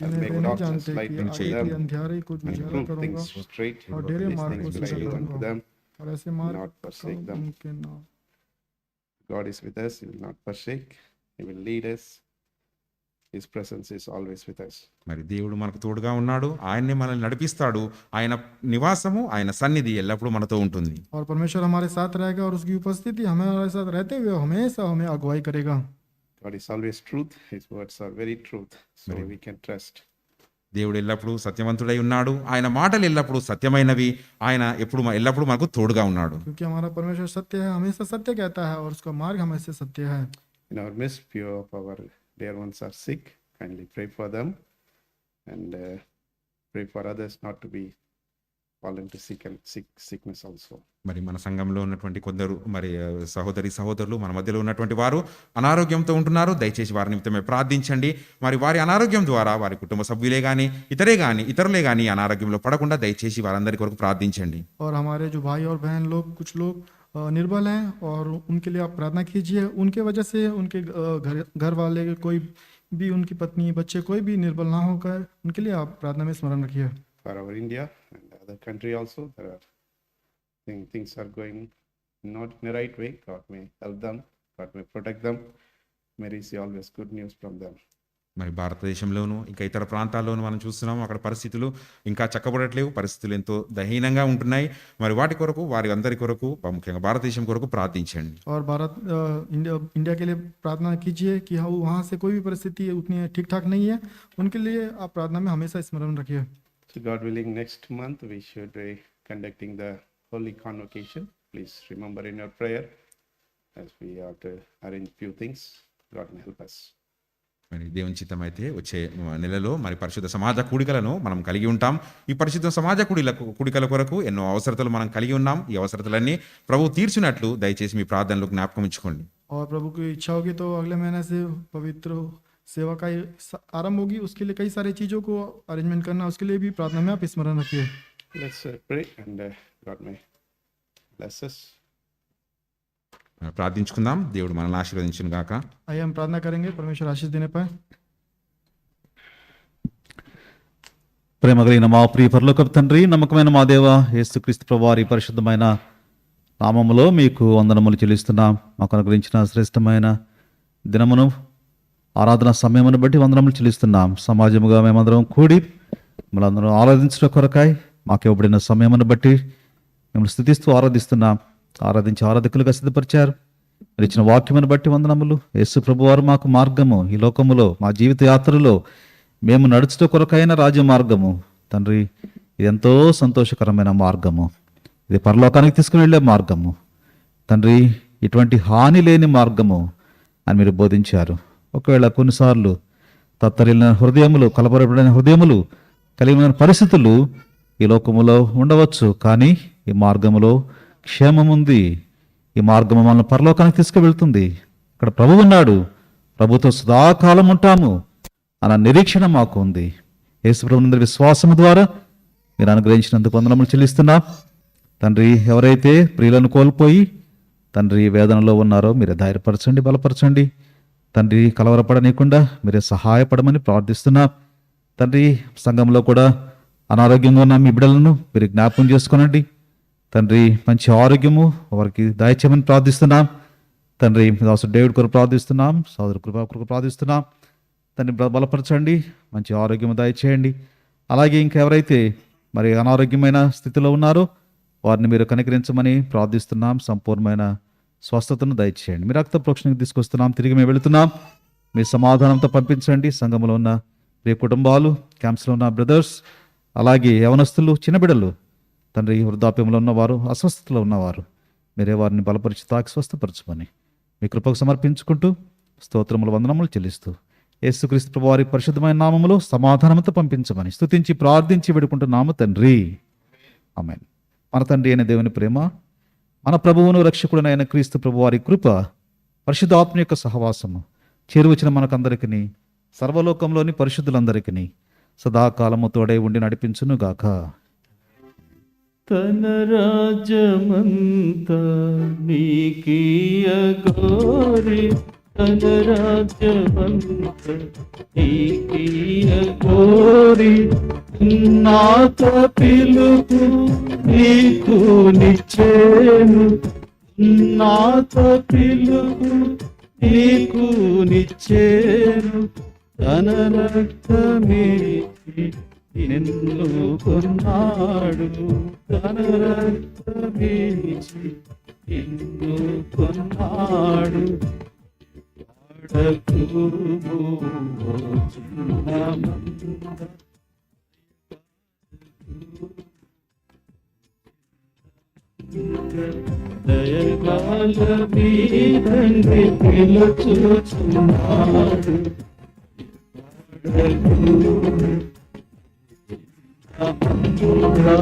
I'll make darkness light unto them अंधियारे को and Ujala prove करूंगा things straight. और डेरे These मार्ग को things will I सीधा do unto करूंगा them. और ऐसे मार्ग not forsake them. उनके नाम। God is with us. He will not forsake. He will lead us. His presence is always with us. మరి దేవుడు మనకు తోడుగా ఉన్నాడు. ఆయన్నే మనల్ని నడిపిస్తాడు. ఆయన నివాసము ఆయన సన్నిధి ఎల్లప్పుడూ మనతో ఉంటుంది. और परमेश्वर हमारे साथ रहेगा और उसकी उपस्थिति हमारे साथ रहते हुए हमेशा हमें अगुवाई करेगा। God is always truth. His words are very truth. So we can trust. దేవుడు ఎల్లప్పుడూ సత్యవంతుడై ఉన్నాడు. ఆయన మాటలు ఎల్లప్పుడూ సత్యమైనవి. ఆయన ఎల్లప్పుడూ మనకు తోడుగా ఉన్నాడు. क्योंकि हमारा परमेश्वर सत्य है, हमेशा सत्य कहता है और उसका मार्ग हमेशा सत्य है। In our midst, few of our dear ones are sick. Kindly pray for them and pray for others not to be fallen to sickness also. మరి మన సంఘంలో ఉన్నటువంటి కొందరు మరి సహోదరులు మన మధ్యలో ఉన్నటువంటి వారు అనారోగ్యంతో ఉంటున్నారు. దయచేసి వారి నిమిత్తమే ప్రార్థించండి. మరి వారి అనారోగ్యం ద్వారా వారి కుటుంబ సభ్యులే కానీ ఇతరులే కానీ అనారోగ్యంలో పడకుండా దయచేసి వారందరి కొరకు ప్రార్థించండి. और हमारे जो भाई और बहन लोग कुछ लोग निर्बल हैं और उनके लिए आप प्रार्थना कीजिए। उनके वजह से उनके घर वाले कोई भी, उनकी पत्नी बच्चे कोई भी निर्बल ना होकर उनके लिए आप प्रार्थना में स्मरण रखिए। For our India and other country also, there are things are going not in the right way. God may help them. God may protect them. May receive always good news from them. మరి భారతదేశంలోను ఇంకా ఇతర ప్రాంతాల్లోనూ మనం చూస్తున్నాము, అక్కడ పరిస్థితులు ఇంకా చక్కబడట్లేవు, పరిస్థితులు ఎంతో దహీనంగా ఉంటున్నాయి. మరి వాటి కొరకు, వారి అందరి కొరకు, ముఖ్యంగా భారతదేశం కొరకు ప్రార్థించండి. और भारत इंडिया के लिए प्रार्थना कीजिए कि हाँ वहाँ से कोई भी परिस्थिति उतनी ठीक ठाक नहीं है, उनके लिए आप प्रार्थना में हमेशा स्मरण रखिए. So God willing, next month we should be conducting the Holy Convocation. Please remember in your prayer as we have to arrange few things. God may help us. మరి దేవుని చిత్తం అయితే వచ్చే నెలలో మరి పరిశుద్ధ సమాజ కూడికలను మనం కలిగి ఉంటాం. ఈ పరిశుద్ధ సమాజ కూడికల కొరకు ఎన్నో అవసరతలు మనం కలిగి ఉన్నాం. ఈ అవసరతలన్నీ ప్రభు తీర్చినట్లు దయచేసి మీ ప్రార్థనలో జ్ఞాపకం ఉంచుకోండి. और प्रभु की इच्छा होगी तो अगले महीने से पवित्र सेवा का आरंभ होगी, उसके लिए कई सारी चीज़ों को अरेंजमेंट करना, उसके लिए भी प्रार्थना में आप स्मरण रखिए. Let's pray and God may bless us. ప్రార్థించుకుందాం. దేవుడు మనల్ని ఆశీర్వదించును గాక. आइए हम प्रार्थना करेंगे, परमेश्वर आशीष देने पाए. ప్రేమ కలిగిన మా ప్రియ పరలోకపు తండ్రి, నమ్మకమైన మా దేవ యేసుక్రీస్తు ప్రభువారి పరిశుద్ధమైన నామములో మీకు వందనములు చెల్లిస్తున్నాం. మాకు అనుగ్రహించిన శ్రేష్టమైన దినమును, ఆరాధన సమయమును బట్టి వందనములు చెల్లిస్తున్నాం. సమాజముగా మేమందరం కూడి మిమ్మల్ని అందరం ఆరాధించడం కొరకాయ మాకు ఇవ్వబడిన సమయమును బట్టి మిమ్మల్ని స్తుతిస్తూ ఆరాధిస్తున్నాం. ఆరాధించి ఆరాధకులుగా సిద్ధపరిచారు. మీరు ఇచ్చిన వాక్యమును బట్టి వందనములు. యేసు ప్రభువారు మాకు మార్గము, ఈ లోకములో మా జీవిత యాత్రలో మేము నడుచుట కొరకైన రాజ్య మార్గము. తండ్రి, ఇది ఎంతో సంతోషకరమైన మార్గము. ఇది పరలోకానికి తీసుకుని వెళ్ళే మార్గము. తండ్రి, ఇటువంటి హాని లేని మార్గము అని మీరు బోధించారు. ఒకవేళ కొన్నిసార్లు తత్తరిల్లిన హృదయములు, కలవరపడిన హృదయములు కలిగిన పరిస్థితులు ఈ లోకములో ఉండవచ్చు, కానీ ఈ మార్గములో క్షేమముంది. ఈ మార్గము మనల్ని పరలోకానికి తీసుకువెళ్తుంది. ఇక్కడ ప్రభు ఉన్నాడు, ప్రభుతో సదాకాలం ఉంటాము అన్న నిరీక్షణ మాకు ఉంది. యేసు ప్రభునందు విశ్వాసము ద్వారా మీరు అనుగ్రహించినందుకు వందనములు చెల్లిస్తున్నా. తండ్రి, ఎవరైతే ప్రియులను కోల్పోయి తండ్రి వేదనలో ఉన్నారో మీరే ధైర్యపరచండి, బలపరచండి. తండ్రి, కలవరపడనీయకుండా మీరే సహాయపడమని ప్రార్థిస్తున్నా. తండ్రి, సంఘంలో కూడా అనారోగ్యంగా ఉన్న మీ బిడ్డలను మీరు జ్ఞాపకం చేసుకోనండి. తండ్రి, మంచి ఆరోగ్యము వారికి దయచేయమని ప్రార్థిస్తున్నాం. తండ్రి, దాసుడు డేవిడ్ కొరకు ప్రార్థిస్తున్నాం, సోదరు కృపా కొరకు ప్రార్థిస్తున్నాం. తండ్రి, బలపరచండి, మంచి ఆరోగ్యము దయచేయండి. అలాగే ఇంకెవరైతే మరి అనారోగ్యమైన స్థితిలో ఉన్నారో వారిని మీరు కనికరించమని ప్రార్థిస్తున్నాం. సంపూర్ణమైన స్వస్థతను దయచేయండి. మీ రక్త ప్రోక్షణకు తీసుకొస్తున్నాం. తిరిగి మేము వెళుతున్నాం. మీ సమాధానంతో పంపించండి. సంఘంలో ఉన్న ప్రియ కుటుంబాలు, క్యాంప్స్లో ఉన్న బ్రదర్స్, అలాగే యవనస్తులు, చిన్న బిడ్డలు, తండ్రి, వృద్ధాప్యంలో ఉన్నవారు, అస్వస్థతలో ఉన్నవారు, మీరే వారిని బలపరిచి తాకి స్వస్థపరచమని మీ కృపకు సమర్పించుకుంటూ స్తోత్రములు, వందనములు చెల్లిస్తూ యేసుక్రీస్తు ప్రభువు వారి పరిశుద్ధమైన నామములో సమాధానంతో పంపించమని స్తుతించి ప్రార్థించి వేడుకుంటున్నాము తండ్రి. ఆమేన్. మన తండ్రి అయిన దేవుని ప్రేమ, మన ప్రభువును రక్షకుడైన క్రీస్తు ప్రభువు వారి కృప, పరిశుద్ధాత్మ యొక్క సహవాసము చేరువచ్చిన మనకందరికీ, సర్వలోకంలోని పరిశుద్ధులందరికీ సదాకాలము తోడై ఉండి నడిపించును గాక. తన రాజ్యమంతా నీకీయ గోరి, తన రాజ్యమంతా నీకీయ గోరి, నాత పిలుపు నీకు నిచ్చేను, నాత పిలుపు నీకు నిచ్చేను, తన రక్తమేసి నిన్ను కొన్నాడు, తన రక్తమేసి నిన్ను కొన్నాడు. దయకాల మీదండి పిలుచుచున్నాడు, అడుగురా